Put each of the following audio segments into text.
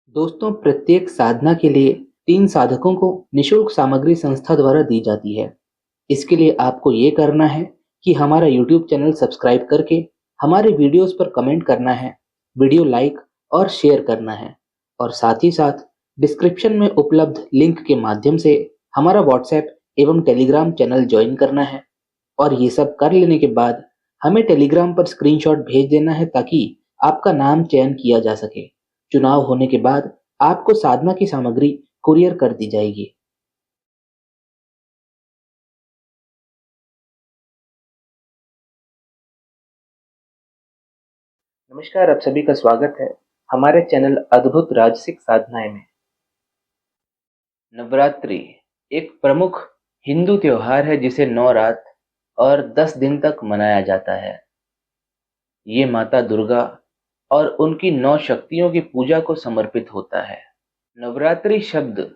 दोस्तों, प्रत्येक साधना के लिए 3 साधकों को निःशुल्क सामग्री संस्था द्वारा दी जाती है। इसके लिए आपको ये करना है कि हमारा यूट्यूब चैनल सब्सक्राइब करके हमारे वीडियोस पर कमेंट करना है, वीडियो लाइक और शेयर करना है और साथ ही साथ डिस्क्रिप्शन में उपलब्ध लिंक के माध्यम से हमारा व्हाट्सएप एवं टेलीग्राम चैनल ज्वाइन करना है। और ये सब कर लेने के बाद हमें टेलीग्राम पर स्क्रीनशॉट भेज देना है ताकि आपका नाम चयन किया जा सके। चुनाव होने के बाद आपको साधना की सामग्री कुरियर कर दी जाएगी। नमस्कार, आप सभी का स्वागत है हमारे चैनल अद्भुत राजसिक साधनाएं में। नवरात्रि एक प्रमुख हिंदू त्योहार है जिसे 9 रात और 10 दिन तक मनाया जाता है। ये माता दुर्गा और उनकी 9 शक्तियों की पूजा को समर्पित होता है। नवरात्रि शब्द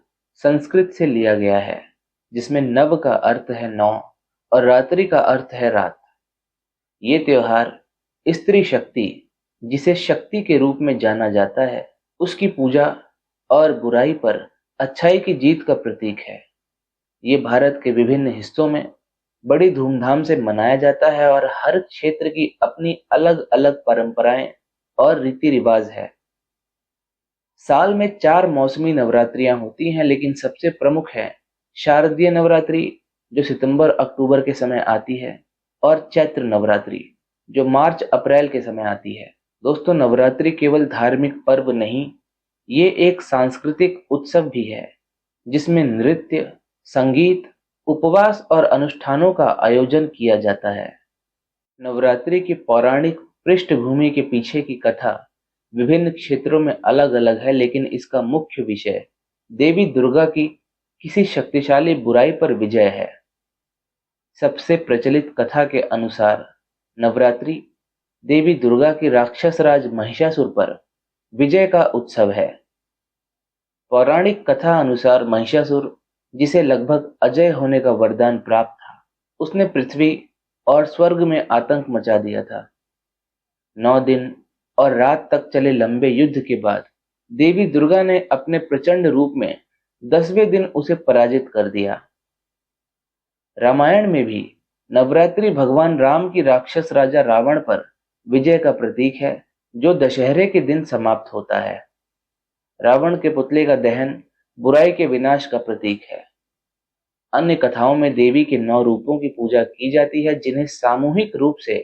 संस्कृत से लिया गया है, जिसमें नव का अर्थ है 9 और रात्रि का अर्थ है रात। ये त्योहार स्त्री शक्ति, जिसे शक्ति के रूप में जाना जाता है, उसकी पूजा और बुराई पर अच्छाई की जीत का प्रतीक है। ये भारत के विभिन्न हिस्सों में बड़ी धूमधाम से मनाया जाता है और हर क्षेत्र की अपनी अलग अलग परंपराएं और रीति रिवाज है। साल में 4 मौसमी नवरात्रियां होती हैं, लेकिन सबसे प्रमुख है शारदीय नवरात्रि, जो सितंबर अक्टूबर के समय आती है, और चैत्र नवरात्रि, जो मार्च अप्रैल के समय आती है। दोस्तों, नवरात्रि केवल धार्मिक पर्व नहीं, ये एक सांस्कृतिक उत्सव भी है, जिसमें नृत्य, संगीत, उपवास और अनुष्ठानों का आयोजन किया जाता है। नवरात्रि की पौराणिक पृष्ठभूमि के पीछे की कथा विभिन्न क्षेत्रों में अलग अलग है, लेकिन इसका मुख्य विषय देवी दुर्गा की किसी शक्तिशाली बुराई पर विजय है। सबसे प्रचलित कथा के अनुसार नवरात्रि देवी दुर्गा की राक्षस राज महिषासुर पर विजय का उत्सव है। पौराणिक कथा अनुसार महिषासुर, जिसे लगभग अजय होने का वरदान प्राप्त था, उसने पृथ्वी और स्वर्ग में आतंक मचा दिया था। 9 दिन और रात तक चले लंबे युद्ध के बाद देवी दुर्गा ने अपने प्रचंड रूप में 10वें दिन उसे पराजित कर दिया। रामायण में भी नवरात्रि भगवान राम की राक्षस राजा रावण पर विजय का प्रतीक है, जो दशहरे के दिन समाप्त होता है। रावण के पुतले का दहन बुराई के विनाश का प्रतीक है। अन्य कथाओं में देवी के 9 रूपों की पूजा की जाती है, जिन्हें सामूहिक रूप से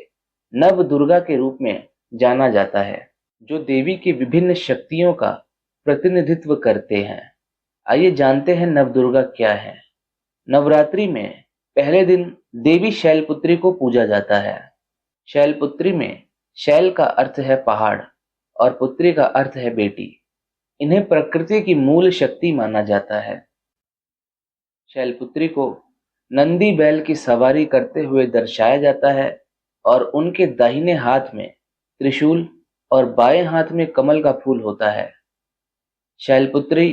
नव दुर्गा के रूप में जाना जाता है, जो देवी की विभिन्न शक्तियों का प्रतिनिधित्व करते हैं। आइए जानते हैं नव दुर्गा क्या है। नवरात्रि में पहले दिन देवी शैलपुत्री को पूजा जाता है। शैलपुत्री में शैल का अर्थ है पहाड़ और पुत्री का अर्थ है बेटी। इन्हें प्रकृति की मूल शक्ति माना जाता है। शैलपुत्री को नंदी बैल की सवारी करते हुए दर्शाया जाता है और उनके दाहिने हाथ में त्रिशूल और बाएं हाथ में कमल का फूल होता है। शैलपुत्री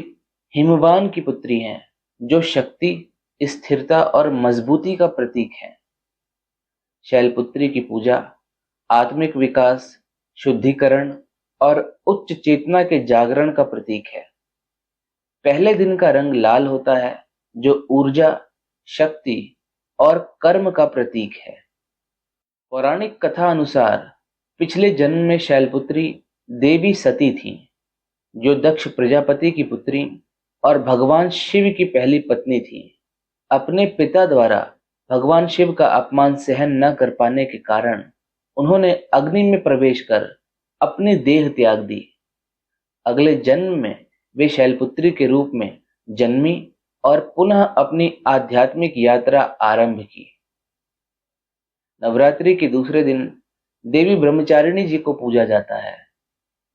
हिमवान की पुत्री हैं, जो शक्ति, स्थिरता और मजबूती का प्रतीक है। शैलपुत्री की पूजा आत्मिक विकास, शुद्धिकरण और उच्च चेतना के जागरण का प्रतीक है। पहले दिन का रंग लाल होता है, जो ऊर्जा, शक्ति और कर्म का प्रतीक है। पौराणिक कथा अनुसार पिछले जन्म में शैलपुत्री देवी सती थी, जो दक्ष प्रजापति की पुत्री और भगवान शिव की पहली पत्नी थी। अपने पिता द्वारा भगवान शिव का अपमान सहन न कर पाने के कारण उन्होंने अग्नि में प्रवेश कर अपनी देह त्याग दी। अगले जन्म में वे शैलपुत्री के रूप में जन्मी और पुनः अपनी आध्यात्मिक यात्रा आरंभ की। नवरात्रि के दूसरे दिन देवी ब्रह्मचारिणी जी को पूजा जाता है।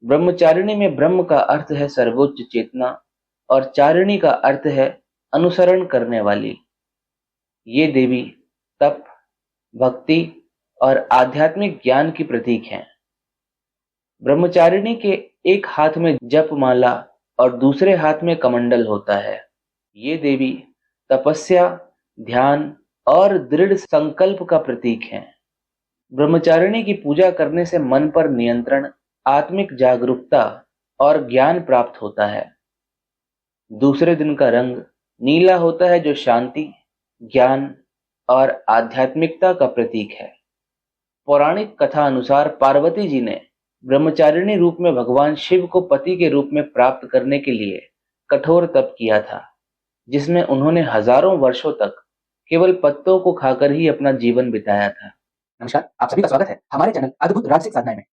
ब्रह्मचारिणी में ब्रह्म का अर्थ है सर्वोच्च चेतना और चारिणी का अर्थ है अनुसरण करने वाली। ये देवी तप, भक्ति और आध्यात्मिक ज्ञान की प्रतीक हैं। ब्रह्मचारिणी के एक हाथ में जप माला और दूसरे हाथ में कमंडल होता है। ये देवी तपस्या, ध्यान और दृढ़ संकल्प का प्रतीक है। ब्रह्मचारिणी की पूजा करने से मन पर नियंत्रण, आत्मिक जागरूकता और ज्ञान प्राप्त होता है। दूसरे दिन का रंग नीला होता है, जो शांति, ज्ञान और आध्यात्मिकता का प्रतीक है। पौराणिक कथा अनुसार पार्वती जी ने ब्रह्मचारिणी रूप में भगवान शिव को पति के रूप में प्राप्त करने के लिए कठोर तप किया था, जिसमें उन्होंने हजारों वर्षों तक केवल पत्तों को खाकर ही अपना जीवन बिताया था। नमस्कार, आप सभी का स्वागत है हमारे चैनल अद्भुत राजसिक साधनाएं में।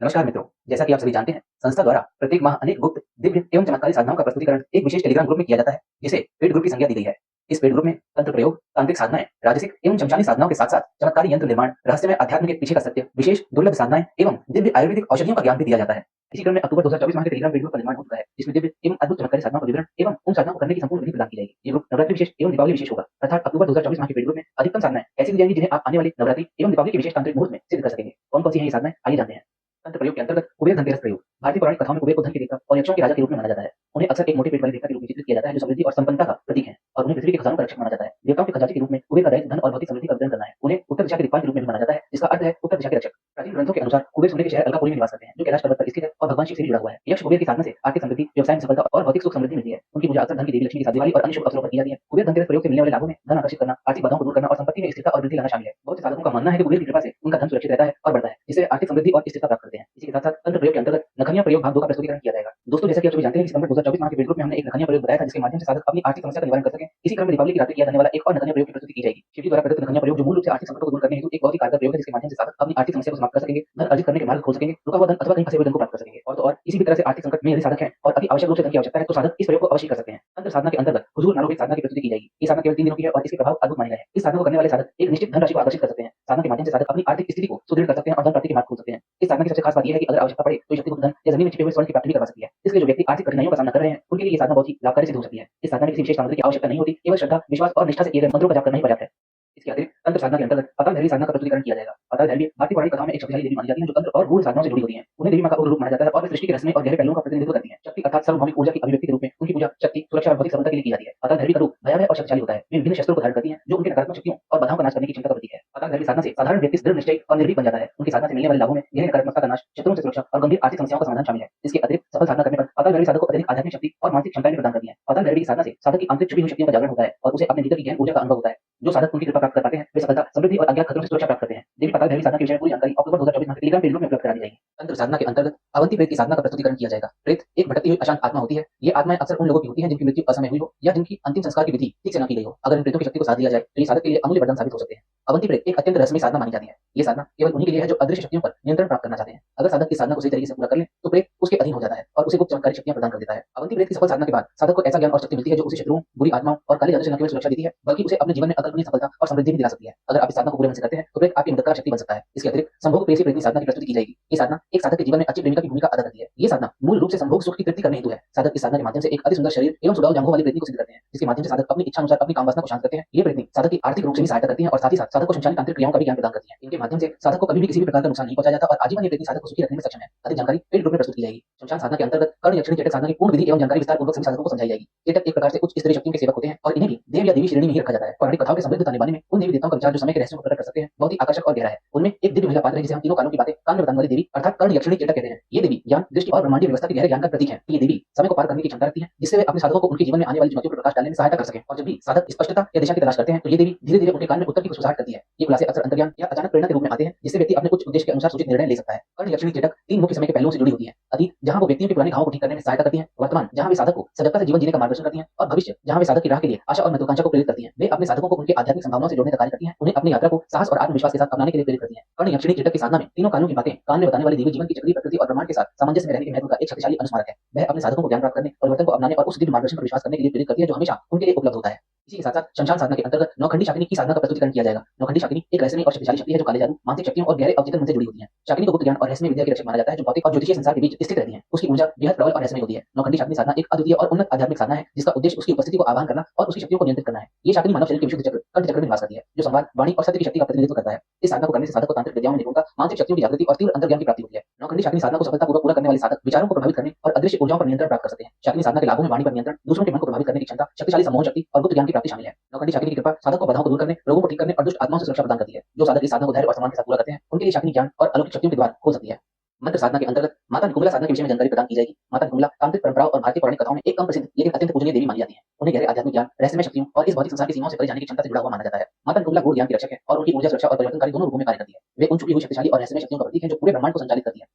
नमस्कार मित्रों, जैसा कि आप सभी जानते हैं, संस्था द्वारा प्रत्येक माह अनेक गुप्त, दिव्य एवं चमत्कारी साधनाओं का प्रस्तुतिकरण एक विशेष टेलीग्राम ग्रुप में किया जाता है, जिसे पेड ग्रुप की संज्ञा दी गई है। इस पेड ग्रुप में तंत्र प्रयोग, तांत्रिक साधनाएं, राजसिक एवं शमशानी साधनाओं के साथ साथ चमत्कारी यंत्र निर्माण, रहस्यमय अध्यात्म के पीछे का सत्य, विशेष दुर्लभ साधनाएं एवं दिव्य आयुर्वेदिक औषधियों का ज्ञान भी दिया जाता है। इसी क्रम में अक्टूबर 2024 माह के टेलीग्राम पेड ग्रुप का निर्माण हो चुका है, जिसमें दिव्य एवं अद्भुत चमत्कारी साधनाओं का विवरण एवं उन साधनाओं को करने की संपूर्ण विधि प्रदान की जाएगी। ये ग्रुप नवरात्रि विशेष एवं दीपावली विशेष होगा, अर्थात अक्टूबर 2024 माह के पेड ग्रुप में अधिकतम साधनाएं ऐसी दी जाएंगी जिन्हें आप आने वाले नवरात्रि एवं दीपावली के विशेष तांत्रिक मुहूर्त में सिद्ध कर सकेंगे। कौन कौन सी है ये साधनाएं, आइए जानते हैं। तंत्र प्रयोग के अंतर्गत कुबेर धनतेरस प्रयोग। भारतीय पौराणिक कथाओं में कुबेर को धन के देवता और यक्षों के राजा के रूप में माना जाता है। उन्हें अक्सर एक मोटे पेट वाले देवता के रूप में चित्रित किया जाता है, जो समृद्धि और संपन्नता का प्रतीक है, और उन्हें पृथ्वी के खजानों का रक्षक माना जाता है। देवताओं के खजांची के रूप में कुबेर का दायित्व धन और भौतिक समृद्धि का वितरण करना है। उन्हें उत्तर दिशा के दिक्पाल के रूप में भी माना जाता है, जिसका अर्थ है उत्तर दिशा के रक्षक। प्राचीन ग्रंथों के अनुसार कुबेर सूर्य के शहर अलकापुरी में निवास करते हैं, जो कैलाश पर्वत पर स्थित है और भगवान शिव से भी जुड़ा हुआ है। यक्ष कुबेर की साधना से आर्थिक समृद्धि, व्यवसाय में सफलता और भौतिक सुख समृद्धि मिलती है। उनकी पूजा अक्सर धन की देवी लक्ष्मी के साथ दिवाली और अन्य शुभ अवसरों पर की जाती है। कुबेर धनतेरस प्रयोग से मिलने वाले लाभों में धन आकर्षित करना, आर्थिक बाधाओं को दूर करना और संपत्ति में स्थिरता और वृद्धि लाना शामिल है। बहुत से साधकों का मानना है कि कुबेर की कृपा से उनका धन सुरक्षित रहता है और बढ़ता है, जिससे आर्थिक समृद्धि और स्थिरता प्राप्त करते हैं। इसी के साथ साथ तंत्र प्रयोग के अंतर्गत नखनिया प्रयोग भाग 2 का प्रस्तुतिकरण किया जाएगा। दोस्तों, जैसा कि आप सभी जानते हैं कि सितंबर 2024 माह के पेड ग्रुप में हमने एक नखनिया प्रयोग बताया था, जिसके माध्यम से साधक अपनी आर्थिक समस्या का निवारण कर सके। इसी क्रम में दीपावली की रात्रि किया जाने वाला एक और नखनिया प्रयोग की प्रस्तुति की जाएगी। शिव जी द्वारा प्रदत्त नखनिया प्रयोग, जो मूल रूप से आर्थिक संकटों को दूर करने हेतु एक बहुत ही कारगर प्रयोग है, जिसके माध्यम से साधक अपनी आर्थिक समस्या को समाप्त कर सकेंगे, धन अर्जित करने के मार्ग खोल सकेंगे, रुका हुआ धन अथवा कहीं फंसे हुए धन को प्राप्त कर सकेंगे। और तो और इसी भी तरह से आर्थिक संकट में यदि साधक है और अति आवश्यक रूप से धन की आवश्यकता है, तो साधक इस प्रयोग को अवश्य कर सकते हैं। तंत्र साधना के अंतर्गत हुजूर नारोपित साधना की प्रस्तुति की जाएगी। ये साधना केवल 3 दिनों की है और इसके प्रभाव अद्भुत माने गए हैं। इस साधना को करने वाले साधक एक निश्चित धनराशि को आकर्षित कर सकते हैं। साधना के माध्यम से साधक अपनी आर्थिक स्थिति को सुदृढ़ कर सकते हैं और धन प्राप्ति के मार्ग खोल सकते हैं। इस साधना की सबसे खास बात यह है कि अगर आवश्यकता पड़े तो शक्ति धन या जमीन में छिपे हुए स्वर्ण की प्राप्ति भी करवा सकती है। इसलिए जो व्यक्ति आर्थिक कठिनाइयों का सामना कर रहे हैं, उनके लिए ये साधना बहुत ही लाभकारी सिद्ध हो सकती है। इस साधना में किसी विशेष सामग्री की आवश्यकता नहीं होती, केवल श्रद्धा, विश्वास और निष्ठा से किए गए मंत्रों का जाप करना ही पर्याप्त है। इसके अतिरिक्त तंत्र साधना के अंतर्गत पाताल भैरवी साधना का प्रस्तुतिकरण किया जाएगा। पाताल भैरवी भारतीय पौराणिक कथाओं में एक शक्तिशाली देवी मानी जाती है, जो तंत्र और गूढ़ साधनाओं से जुड़ी होती है। उन्हें देवी मां का उग्र रूप माना जाता है और वे सृष्टि के रहस्यमय और गहरे पहलुओं का प्रतिनिधित्व करती है। शक्ति अर्थात सर्वभौमिक ऊर्जा की अभिव्यक्ति के रूप में उनकी पूजा शक्ति, सुरक्षा और भौतिक सफलता के लिए की जाती है। पाताल भैरवी का रूप भयावह और शक्तिशाली होता है। वे विभिन्न शस्त्रों को धारण करती है, जो उनके नकारात्मक शक्तियों और बाधाओं का नाश करने की क्षमता का प्रतीक है। पाताल भैरवी साधना से साधारण व्यक्ति दृढ़ निश्चयी और निर्भीक बन जाता है। उनकी साधना से मिलने वाले लाभों में गहरी नकारात्मकता का नाश, शत्रुओं से सुरक्षा और गंभीर आर्थिक समस्याओं का समाधान शामिल है। इसके अतिरिक्त सफल साधना करने पर पाताल भैरवी साधक को अत्यधिक आध्यात्मिक शक्ति और मानसिक क्षमताएं भी प्रदान करती है। पाताल भैरवी की साधना से साधक की आंतरिक छुपी हुई शक्तियों का जागरण होता है और उसे अपने भीतर की गहन ऊर्जा का अनुभव होता है। जो साधक उनकी कृपा प्राप्त कर पाते हैं, वे सफलता, समृद्धि और अज्ञात खतरों से सुरक्षा प्राप्त करते हैं। देवी पाताल भैरवी साधना के विषय में पूरी जानकारी अक्टूबर 2024 माह के टेलीग्राम पेज में उपलब्ध करा दी जाएगी। तंत्र साधना के अंतर्गत अवंती प्रेत की साधना का प्रस्तुतिकरण किया जाएगा। प्रेत एक भटकती हुई अशांत आत्मा होती है। ये आत्माएं अक्सर उन लोगों की होती हैं जिनकी मृत्यु असमय हुई हो या जिनकी अंतिम संस्कार की विधि ठीक से न की गई हो। अगर इन प्रेतों की शक्ति को साध लिया जाए तो ये साधक के लिए अमूल्य वरदान साबित हो सकते हैं। अवंती प्रेत एक अत्यंत रहस्यमय साधना मानी जाती है। ये साधना केवल उन्हीं के लिए है जो अदृश्य शक्तियों पर नियंत्रण प्राप्त करना चाहते हैं। अगर साधक इस साधना को सही तरीके से पूरा कर ले तो प्रेत उसके अधीन हो जाता है और उसे कुछ चमत्कारी शक्तियां प्रदान कर देता है। अवंती प्रेत की सफल साधना के बाद साधक को ऐसा ज्ञान और शक्ति मिलती है जो उसे शत्रुओं, बुरी आत्माओं और काले जादू से न केवल सुरक्षा देती है, बल्कि उसे अपने जीवन में अकल्पनीय सफलता और समृद्धि भी दिला सकती है। अगर आप इस साधना को पूरे मन से करते हैं तो प्रेत आपकी मददगार शक्ति बन सकता है। इसके अतिरिक्त संभोग प्रेयसी प्रेत की साधना की प्रस्तुति की जाएगी। ये साधना एक साधक के जीवन में अच्छी प्रेमिका की भूमिका अदा करती है। ये साधना मूल रूप से संभोग सुख की तृप्ति करने हेतु है। साधक इस साधना के माध्यम से एक अति सुंदर शरीर एवं सुडौल जांघों वाली प्रेतनी को सिद्ध करते हैं, जिसके माध्यम से साधक अपनी इच्छा अनुसार अपनी कामवासना को शांत करते हैं। ये प्रेतनी साधक की आर्थिक रूप से भी सहायता करती है और साथ ही साथ साधक को शमशानी तांत्रिक क्रियाओं का भी ज्ञान प्रदान करती है। इनके माध्यम से साधक को कभी भी किसी भी प्रकार का नुकसान नहीं पहुंचाया जाता और आजीवन ये प्रेतनी साधक को सुखी रखने में सक्षम है। अधिक जानकारी पेड ग्रुप में प्रस्तुत की जाएगी। शमशान साधना के अंतर्गत कर्ण यक्षिणी चेटक साधना की पूर्ण विधि एवं जानकारी विस्तार पूर्वक सभी साधकों को समझाई जाएगी। चेटक एक प्रकार से उच्च स्तरीय शक्तियों के सेवक होते हैं और इन्हें भी देव या देवी श्रेणी में ही रखा जाता है। पौराणिक कथाओं के समृद्ध निभाने में उन देवी देवताओं का विचार जो समय के रहस्यों को प्रकट कर सकते हैं, बहुत ही आकर्षक और गहरा है। उनमें एक दिव्य महिला पात्र है जिसे हम तीनों कालों की बातें कान में बताने वाली देवी अर्थात कर्ण यक्षिणी चेटक कहते हैं। ये देवी ज्ञान, दृष्टि और ब्रह्मांडीय व्यवस्था के गहरे ज्ञान का प्रतीक है। ये देवी समय को पार करने की क्षमता रखती है, जिससे वे अपने साधकों को उनके जीवन में आने वाली चुनौतियों पर प्रकाश डालने में सहायता कर सकें। और जब भी साधक स्पष्टता या दिशा की तलाश करते हैं तो ये देवी धीरे धीरे उनके कान में उत्तर की खुशबुसाहट करती है। ये खुलासे अक्सर अंतर्ज्ञान या अचानक प्रेरणा के रूप में आते हैं, जिससे व्यक्ति अपने कुछ उद्देश्य के अनुसार सूचित निर्णय ले सकता है। कर्ण यक्षिणी चेटक 3 मुख्य समय के पहलुओं से जुड़ी होती है। अतीत, जहां वो व्यक्तियों के पुराने घावों को ठीक करने में सहायता करती है। वर्तमान, जहां वे साधक को सजगता से जीवन जीने का मार्गदर्शन करती है। और भविष्य, जहां वे साधक की राह के लिए आशा और महत्वाकांक्षा को प्रेरित करती है। वे अपने साधकों को उनके आध्यात्मिक संभावनाओं से जोड़ने का कार्य करती है, उन्हें अपनी यात्रा को साहस और आत्मविश्वास के साथ अपनाने के लिए प्रेरित करती है। कर्ण यक्षिणी चेटक की साधना में तीनों कालों की बातें कान में बताने वाली देवी जीवन की चक्रीय प्रकृति और ब्रह्मांड के साथ सामंजस्य में रहने के महत्व का एक शक्तिशाली अनुस्मारक है। वह अपने साधकों को ज्ञान प्राप्त करने, परिवर्तन को अपनाने और उस दिव्य मार्गदर्शन पर विश्वास करने के लिए प्रेरित करती है जो हमेशा उनके लिए उपलब्ध होता है। इसी के साथ साथ शमशान साधना के अंतर्गत नौखंडी शाकिनी की साधना का प्रस्तुतिकरण किया जाएगा। नौखंडी शाकिनी एक रहस्यमय और शक्तिशाली शक्ति है जो काले जादू, मानसिक शक्तियों और गहरे अवचेतन मन से जुड़ी होती है। शाकिनी को गुप्त ज्ञान और रहस्यमय विद्या की रक्षक माना जाता है, जो भौतिक और ज्योतिषीय संसार के बीच स्थित रहती है। उसकी ऊर्जा बेहद प्रबल और रहस्यमय होती है। नौखंडी शाकिनी साधना एक अद्वितीय और उन्नत आध्यात्मिक साधना है, जिसका उद्देश्य उसकी उपस्थिति को आह्वान करना और उसकी शक्तियों को नियंत्रित करना है। ये शाकिनी मानव शरीर के विशुद्ध चक्र कंठ चक्र में निवास करती है, जो संवाद, वाणी और सत्य की शक्ति का प्रतिनिधित्व करता है। इस साधना को करने से साधक को तांत्रिक विद्याओं में निपुणता, मानसिक शक्तियों की जागृति और तीव्र अंतर्ज्ञान की प्राप्ति होती है। नौखंडी शाकिनी साधना को सफलतापूर्वक पूरा करने वाले साधक विचारों को प्रभावित करने और अदृश्य ऊर्जाओं पर नियंत्रण प्राप्त कर सकते हैं। शाकिनी साधना के लाभों में वाणी पर नियंत्रण, दूसरों के मन को प्रभावित करने की क्षमता, शक्तिशाली सम्मोहन शक्ति और गुप्त ज्ञान की प्राप्ति शामिल है। नौखंडी शाकिनी की कृपा साधक को बाधाओं को दूर करने, रोगों को ठीक करने और दुष्ट आत्माओं से सुरक्षा प्रदान करती है। जो साधक इस साधना को धैर्य और सम्मान के साथ पूरा करते हैं, उनके लिए शाकिनी ज्ञान और अलौकिक शक्तियों के द्वार खोल सकती है। मंत्र साधना के अंतर्गत माता निकुंभला साधना के विषय में जानकारी प्रदान की जाएगी। माता निकुंभला तांत्रिक परंपराओं और भारतीय पौराणिक कथाओं में एक कम प्रसिद्ध लेकिन अत्यंत पूजनीय देवी मानी जाती है। उन्हें गहरे आध्यात्मिक ज्ञान, रहस्यमय शक्तियों और इस भौतिक संसार की सीमाओं से परे जाने की क्षमता से जुड़ा हुआ माना जाता है। माता निकुंभला गूढ़ ज्ञान की रक्षक है और उनकी ऊर्जा, सुरक्षा और परिवर्तनकारी दोनों रूपों में कार्य करती है। वे उन छुपी हुई शक्तिशाली और रहस्यमय शक्तियों का प्रतीक है जो पूरे ब्रह्मांड को संचालित करती है।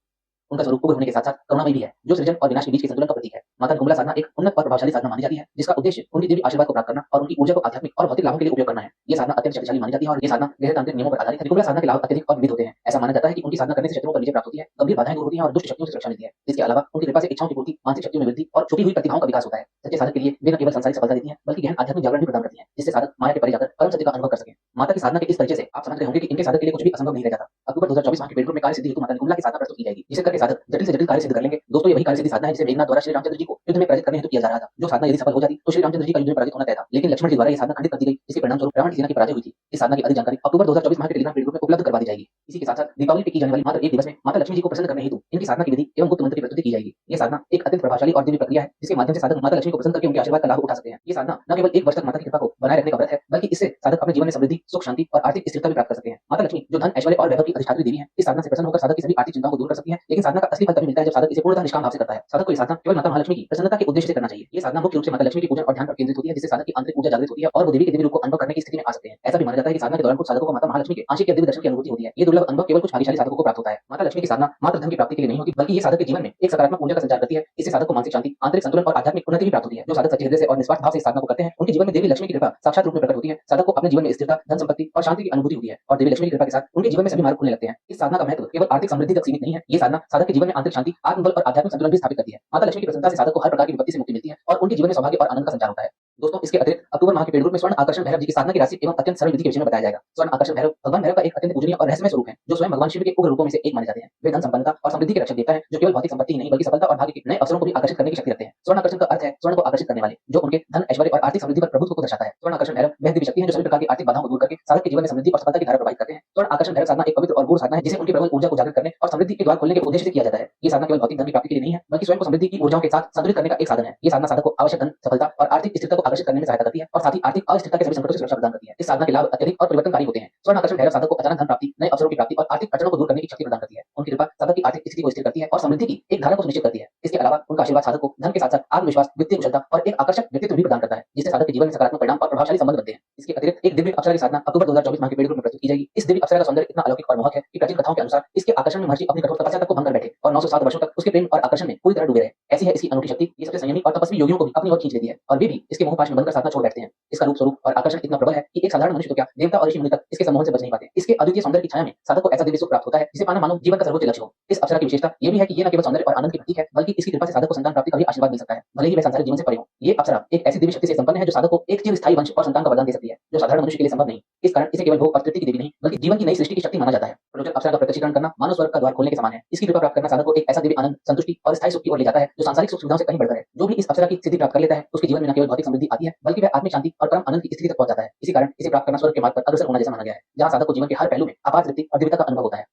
उनका स्वरूप उग्र होने के साथ-साथ करुणामयी भी है, जो सृजन और विनाश के बीच के संतुलन का प्रतीक है। माता निकुंभला साधना एक उन्नत और प्रभावशाली साधना मानी जाती है, जिसका उद्देश्य उनकी दिव्य आशीर्वाद को प्राप्त करना और उनकी ऊर्जा को आध्यात्मिक और भौतिक लाभों के लिए उपयोग करना है। ये साधना अत्यंत शक्तिशाली मानी जाती है और ये साधना गहरे तांत्रिक नियमों पर आधारित है। निकुंभला साधना के लाभ अत्यधिक और विविध होते हैं। ऐसा माना जाता है कि उनकी साधना करने से शत्रुओं पर विजय प्राप्त होती है, गंभीर बाधाएं दूर होती हैं और दुष्ट शक्तियों से सुरक्षा मिलती है। इसके अलावा उनकी कृपा से इच्छाओं की पूर्ति, मानसिक शक्तियों में वृद्धि और छुपी हुई प्रतिभाओं का विकास होता है। सच्चे साधक के लिए वे न केवल सांसारिक सफलता देती हैं, बल्कि गहन आध्यात्मिक जागरण भी प्रदान करती हैं, जिससे साधक माया के परे जाकर परम सत्य का अनुभव कर सकें। माता की साधना के इस परिचय से आप समझ गए होंगे कि इनके साधक के लिए कुछ भी असंभव नहीं रह जाता। अक्टूबर 2024 माह के पेड ग्रुप में कार्य सिद्धि हेतु माता निकुंभला की साधना प्रस्तुत की जाएगी, जिसे करके साधक जटिल से जटिल कार्य सिद्ध कर लेंगे। दोस्तों, ये वही कार्य सिद्धि साधना है जिसे मेघनाथ द्वारा श्री रामचंद्र जी को युद्ध में पराजित करने हेतु किया जा रहा था। जो साधना यदि सफल हो जाती तो श्री रामचंद्र जी का युद्ध में पराजित होना तय था, लेकिन लक्ष्मण जी द्वारा ये साधना खंडित कर दी गई, जिसके परिणाम स्वरूप रावण की सेना की पराजय हुई थी। इस साधना की अधिक जानकारी अक्टूबर 2024 माह के टेलीग्राम पेड ग्रुप में उपलब्ध करवा दी जाएगी। इसी के साथ साथ दीपावली पे की जाने वाली मात्र एक दिवस में माता लक्ष्मी जी को प्रसन्न करने हेतु इनकी साधना की विधि एवं गुप्त मंत्र की प्रस्तुति की जाएगी। ये साधना एक अत्यंत प्रभावशाली और दिव्य प्रक्रिया है, जिसके माध्यम से साधक माता लक्ष्मी को प्रसन्न करके उनके आशीर्वाद का लाभ उठा सकते हैं। ये साधना न केवल एक वर्ष तक माता की कृपा को बनाए रखने का व्रत है, बल्कि इससे साधक अपने जीवन में समृद्धि, सुख, शांति और आर्थिक स्थिरता भी प्राप्त कर सकते हैं। माता लक्ष्मी, जो धन, ऐश्वर्य और वैभव की अधिष्ठात्री देवी है, इस साधना से प्रसन्न होकर साधक की सभी आर्थिक चिंताओं को दूर कर सकती है। लेकिन साधना का असली फल तभी मिलता है जब साधक इसे पूर्णतः निष्काम भाव से करता है। साधक को ये साधना केवल माता महालक्ष्मी की प्रसन्नता के उद्देश्य से करना चाहिए। ये साधना मुख्य रूप से माता लक्ष्मी की पूजन और ध्यान पर केंद्रित होती है, जिससे साधक की आंतरिक ऊर्जा जागृत होती है और वो देवी के दिव्य रूप को अनुभव करने की स्थिति में आ सकते हैं। ऐसा भी माना जाता है कि साधना के दौरान कुछ साधकों को माता महालक्ष्मी के आंशिक या दिव्य दर्शन की अनुभूति होती है। ये दुर्लभ अनुभव केवल कुछ भाग्यशाली साधकों को प्राप्त होता है। माता लक्ष्मी की साधना मात्र धन की प्राप्ति के लिए नहीं होती, बल्कि ये साधक के जीवन में एक सकारात्मक ऊर्जा का संचार करती है। इससे साधक को मानसिक शांति, आंतरिक संतुलन और आध्यात्मिक उन्नति भी प्राप्त होती है। जो साधक सच्चे हृदय से और निस्वार्थ भाव से इस साधना को करते हैं, उनके जीवन में देवी लक्ष्मी की कृपा साक्षात रूप में प्रकट होती है। साधक को अपने जीवन में स्थिरता, धन संपत्ति और शांति की अनुभूति होती है और देवी लक्ष्मी की कृपा के साथ उनके जीवन में सभी मार्ग खुलने लगते हैं। इस साधना का महत्व केवल आर्थिक समृद्धि तक सीमित नहीं है। ये साधना साधक के जीवन में आंतरिक शांति, आत्मबल और आध्यात्मिक संतुलन भी स्थापित करती है। माता लक्ष्मी की प्रसन्नता से साधक को हर प्रकार की विपत्ति से मुक्ति मिलती है और उनके जीवन में सौभाग्य और आनंद का संचार होता है। दोस्तों, इसके अतिरिक्त अक्टूबर माह के पेड ग्रुप में स्वर्ण आकर्षण भैरव जी की साधना की राशि एवं अत्यंत सरल विधि के विषय में बताया जाएगा। स्वर्ण आकर्षण भैरव भगवान भैरव का एक अत्यंत पूजनीय और रहस्यमय स्वरूप है, जो स्वयं भगवान शिव के उग्र रूपों में से एक माने जाते हैं। वे धन संपन्नता और समृद्धि के रक्षक देवता है, जो केवल भौतिक संपत्ति ही नहीं बल्कि सफलता और भाग्य के नए अवसरों को भी आकर्षित करने की शक्ति रखते हैं। स्वर्ण आकर्षण का अर्थ है स्वर्ण को आकर्षित करने वाले, जो उनके धन, ऐश्वर्य और आर्थिक समृद्धि पर प्रभुत्व को दर्शाता है। स्वर्ण आकर्षण भैरव वह दिव्य शक्ति है जो सभी प्रकार की आर्थिक बाधाओं को दूर करके साधक के जीवन में समृद्धि और सफलता की धारा प्रवाहित करते हैं। स्वर्ण आकर्षण भैरव साधना एक पवित्र और गूढ़ साधना है, जिसे उनकी प्रबल ऊर्जा को जागृत करने और समृद्धि के द्वार खोलने के उद्देश्य से किया जाता है। ये साधना केवल भौतिक धन की प्राप्ति के लिए नहीं है, बल्कि स्वयं को समृद्धि की ऊर्जाओं के साथ संतुलित करने का एक साधन है। ये साधना साधक को आवश्यक धन, सफलता और आर्थिक स्थिरता को आकर्षित करने में सहायता करती है और साथ ही आर्थिक अस्थिरता के सभी संकटों से सुरक्षा प्रदान करती है। इस साधना के लाभ अत्यधिक और परिवर्तनकारी होते हैं। स्वर्ण आकर्षण भैरव साधक को अचानक धन प्राप्ति, नए अवसरों की प्राप्ति और आर्थिक अड़चनों को दूर करने की शक्ति प्रदान करती है। उनकी कृपा साधक की आर्थिक स्थिति को स्थिर करती है और समृद्धि की एक धारा को सुनिश्चित करती है। इसके अलावा उनका आशीर्वाद साधक को धन के साथ साथ आत्मविश्वास, वित्तीय कुशलता और एक आकर्षक व्यक्तित्व भी प्रदान करता है, जिससे साधक के जीवन में सकारात्मक परिणाम और प्रभावशाली संबंध बनते हैं। इसके अतिरिक्त एक दिव्य अप्सरा की साधना अक्टूबर 2024 माह के पेड ग्रुप में प्रस्तुत की जाएगी। इस दिव्य अप्सरा का सौंदर्य इतना अलौकिक और मोहक है कि प्राचीन कथाओं के अनुसार इसके आकर्षण में महर्षि अपनी कठोर तपस्या तक को भंग कर बैठे और 907 वर्षों तक उसके प्रेम और आकर्षण में पूरी तरह डूबे रहे। ऐसी है इसकी अनोखी शक्ति। ये सबसे संयमी और तपस्वी योगियों को भी अपनी ओर खींच लेती है और वे भी इसके मोहपाश में बनकर साधना छोड़ बैठते हैं। इसका रूप स्वरूप और आकर्षण इतना प्रबल है कि एक साधारण मनुष्य तो क्या, देवता और ऋषि मुनि तक इसके सम्मोहन से बच नहीं पाते। इसके अद्वितीय सौंदर्य की छाया में साधक को ऐसा दिव्य सुख प्राप्त होता है जिसे पाना मानव जीवन का सर्वोच्च लक्ष्य हो। इस अप्सरा की विशेषता ये भी है कि ये न केवल सौंदर्य और आनंद की प्रतीक है, बल्कि इसकी कृपा से साधक को संतान प्राप्ति का भी आशीर्वाद मिल सकता है, भले ही वह सांसारिक जीवन से परे हो। ये अप्सरा एक ऐसी दिव्य शक्ति से संपन्न है जो साधक को एक चिरस्थायी वंश और संतान का वरदान दे सकती है, जो साधारण मनुष्य के लिए संभव नहीं। इस कारण इसे केवल भोग और तृप्ति की देवी नहीं, बल्कि जीवन की नई सृष्टि की शक्ति माना जाता है। रोचक अप्सरा का प्रत्यक्षीकरण करना मानव स्वर्ग का द्वार खोलने के समान है। इसकी कृपा प्राप्त करना साधक को एक ऐसा दिव्य आनंद, संतुष्टि और स्थायी सुख की ओर ले जाता है, जो सांसारिक सुख सुविधाओं से कहीं बढ़कर है। जो भी इस अप्सरा की सिद्धि प्राप्त कर लेता है, उसके जीवन में न केवल भौतिक समृद्धि आती है, बल्कि वह आत्मिक शांति और परम आनंद की स्थिति तक पहुंच जाता है। इसी कारण इसे प्राप्त करना स्वर्ग के मार्ग पर अग्रसर होना जैसा माना गया है, जहां साधक को जीवन के हर पहलू में अपार तृप्ति और दिव्यता का अनुभव होता है।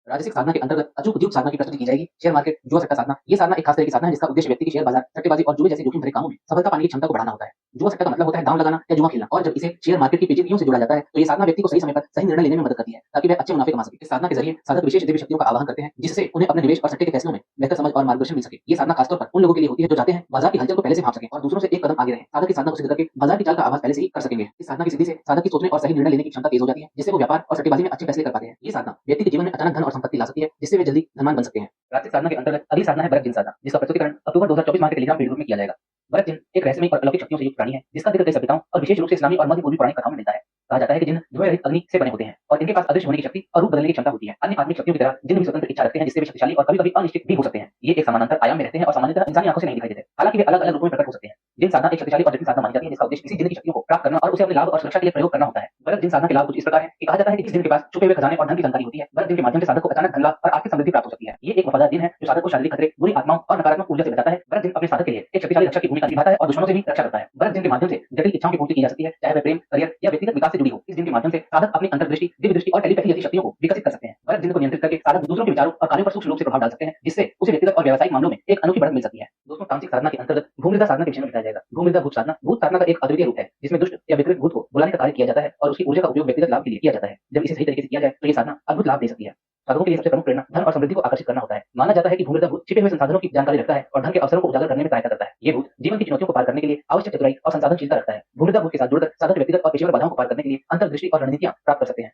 राजसिक साधना के अंतर्गत अचूक द्यूत साधना की प्रस्तुति की जाएगी। शेयर मार्केट, जुआ सट्टा साधना। ये साधना एक खास तरह की साधना है जिसका उद्देश्य व्यक्ति की शेयर बाजार, सट्टेबाजी और जुए जैसे जोखिम भरे कामों में सफलता पाने की क्षमता को बढ़ाना होता है। जुआ सट्टा का मतलब होता है दांव लगाना या जुआ खेलना, और जब इसे शेयर मार्केट की पेचीदगियों से जोड़ा जाता है तो ये साधना व्यक्ति को सही समय पर सही निर्णय लेने में मदद करती है, ताकि वह अच्छे मुनाफे कमा सके। इस साधना के जरिए साधक विशेष दिव्य शक्तियों का आवाहन करते हैं, जिससे उन्हें अपने निवेश और सट्टे के फैसलों में बेहतर समझ और मार्गदर्शन मिल सके। ये साधना खासतौर पर उन लोगों के लिए होती है जो चाहते हैं बाजार की हलचल को पहले से भांप सकें और दूसरों से एक कदम आगे रहें। साधक की साधना को सिद्ध करके बाजार की चाल का आभास पहले से ही कर सकेंगे। इस साधना की सिद्धि से साधक की सोचने और सही निर्णय लेने की क्षमता तेज हो जाती है, जिससे वो व्यापार और सट्टेबाजी में अच्छे फैसले कर पाते हैं। ये साधना व्यक्ति के जीवन में अचानक धन और संपत्ति ला सकती है, जिससे वे जल्दी धनवान बन सकते हैं। राजसिक साधना के अंतर्गत अगली साधना है बरत दिन साधना, जिसका प्रस्तुतिकरण अक्टूबर 2024 माह के टेलीग्राम पेड ग्रुप में किया जाएगा। बरत दिन एक रहस्यमय और अलौकिक शक्तियों से युक्त प्राणी है, जिसका जिक्र कई सभ्यताओं और विशेष रूप से इस्लामी और मध्य पूर्वी पौराणिक कथाओं में मिलता है। कहा जाता है कि जिन धुएं रहित अग्नि से बने होते हैं और इनके पास अदृश्य होने की शक्ति और रूप बदलने की क्षमता होती है। अन्य आत्मिक शक्तियों की तरह जिन भी स्वतंत्र इच्छा रखते हैं, जिससे वे शक्तिशाली और कभी-कभी अनिश्चित भी हो सकते हैं। ये एक समानांतर आयाम में रहते हैं और सामान्यतः इंसानी आंखों से नहीं दिखाई देते। हालांकि वे अलग-अलग रूपों में प्रकट हो सकते हैं। जिन साधना एक शक्तिशाली और जटिल साधना मानी जाती है, जिसका उद्देश्य किसी जिन की शक्तियों को प्राप्त करना और उसे अपने लाभ और सुरक्षा के लिए प्रयोग करना होता है। बरत दिन साधना के लाभ कुछ इस प्रकार है कि कहा जाता है कि इस दिन के पास छुपे हुए खजाने और धन की जानकारी होती है। बरत दिन के माध्यम से साधक को अचानक धन लाभ और आर्थिक समृद्धि प्राप्त हो सकती है। ये एक वफादार दिन है जो साधक को शारीरिक खतरे, बुरी आत्माओं और नकारात्मक ऊर्जा से बचाता है। बरत दिन अपने साधक के लिए एक शक्तिशाली रक्षक की भूमिका निभाता है और दुश्मनों से भी रक्षा करता है। बरत दिन के माध्यम से जटिल इच्छाओं की पूर्ति की जा सकती है, चाहे वह प्रेम, करियर या व्यक्तिगत विकास से जुड़ी हो। इस दिन के माध्यम से साधक अपनी अंतर्दृष्टि, दिव्य दृष्टि और टेलीपैथी जैसी शक्तियों को विकसित कर सकते हैं। बरत दिन को नियंत्रित करके साधक दूसरों के विचारों और कार्यों पर सूक्ष्म रूप से प्रभाव डाल सकते हैं, जिससे उसे व्यक्तिगत और व्यावसायिक मामलों में एक अनोखी बढ़त मिल सकती है। दोस्तों, तांत्रिक साधना के अंतर्गत भूमृदा साधना के विषय में बताया जाएगा। भूमृदा भूत साधना भूत साधना का एक अद्वितीय रूप है, जिसमें दुष्ट या विकृत भूत को बुलाने का कार्य किया जाता है और उसकी ऊर्जा का उपयोग व्यक्तिगत लाभ के लिए किया जाता है। जब इसे सही तरीके से किया जाए तो ये साधना अद्भुत लाभ दे सकती है। साधकों के लिए सबसे प्रमुख प्रेरणा धन और समृद्धि को आकर्षित करना होता है। माना जाता है कि भूमिगत भूत छिपे हुए संसाधनों की जानकारी रखता है और धन के अवसरों को उजागर करने में सहायता करता है। ये भूत जीवन की चुनौतियों को पार करने के लिए आवश्यक चतुराई और संसाधनशीलता रखता है। भूमिगत भूत के साथ जुड़कर साधक व्यक्तिगत और पेशेवर बाधाओं को पार करने के लिए अंतर्दृष्टि और रणनीतियां प्राप्त कर सकते हैं।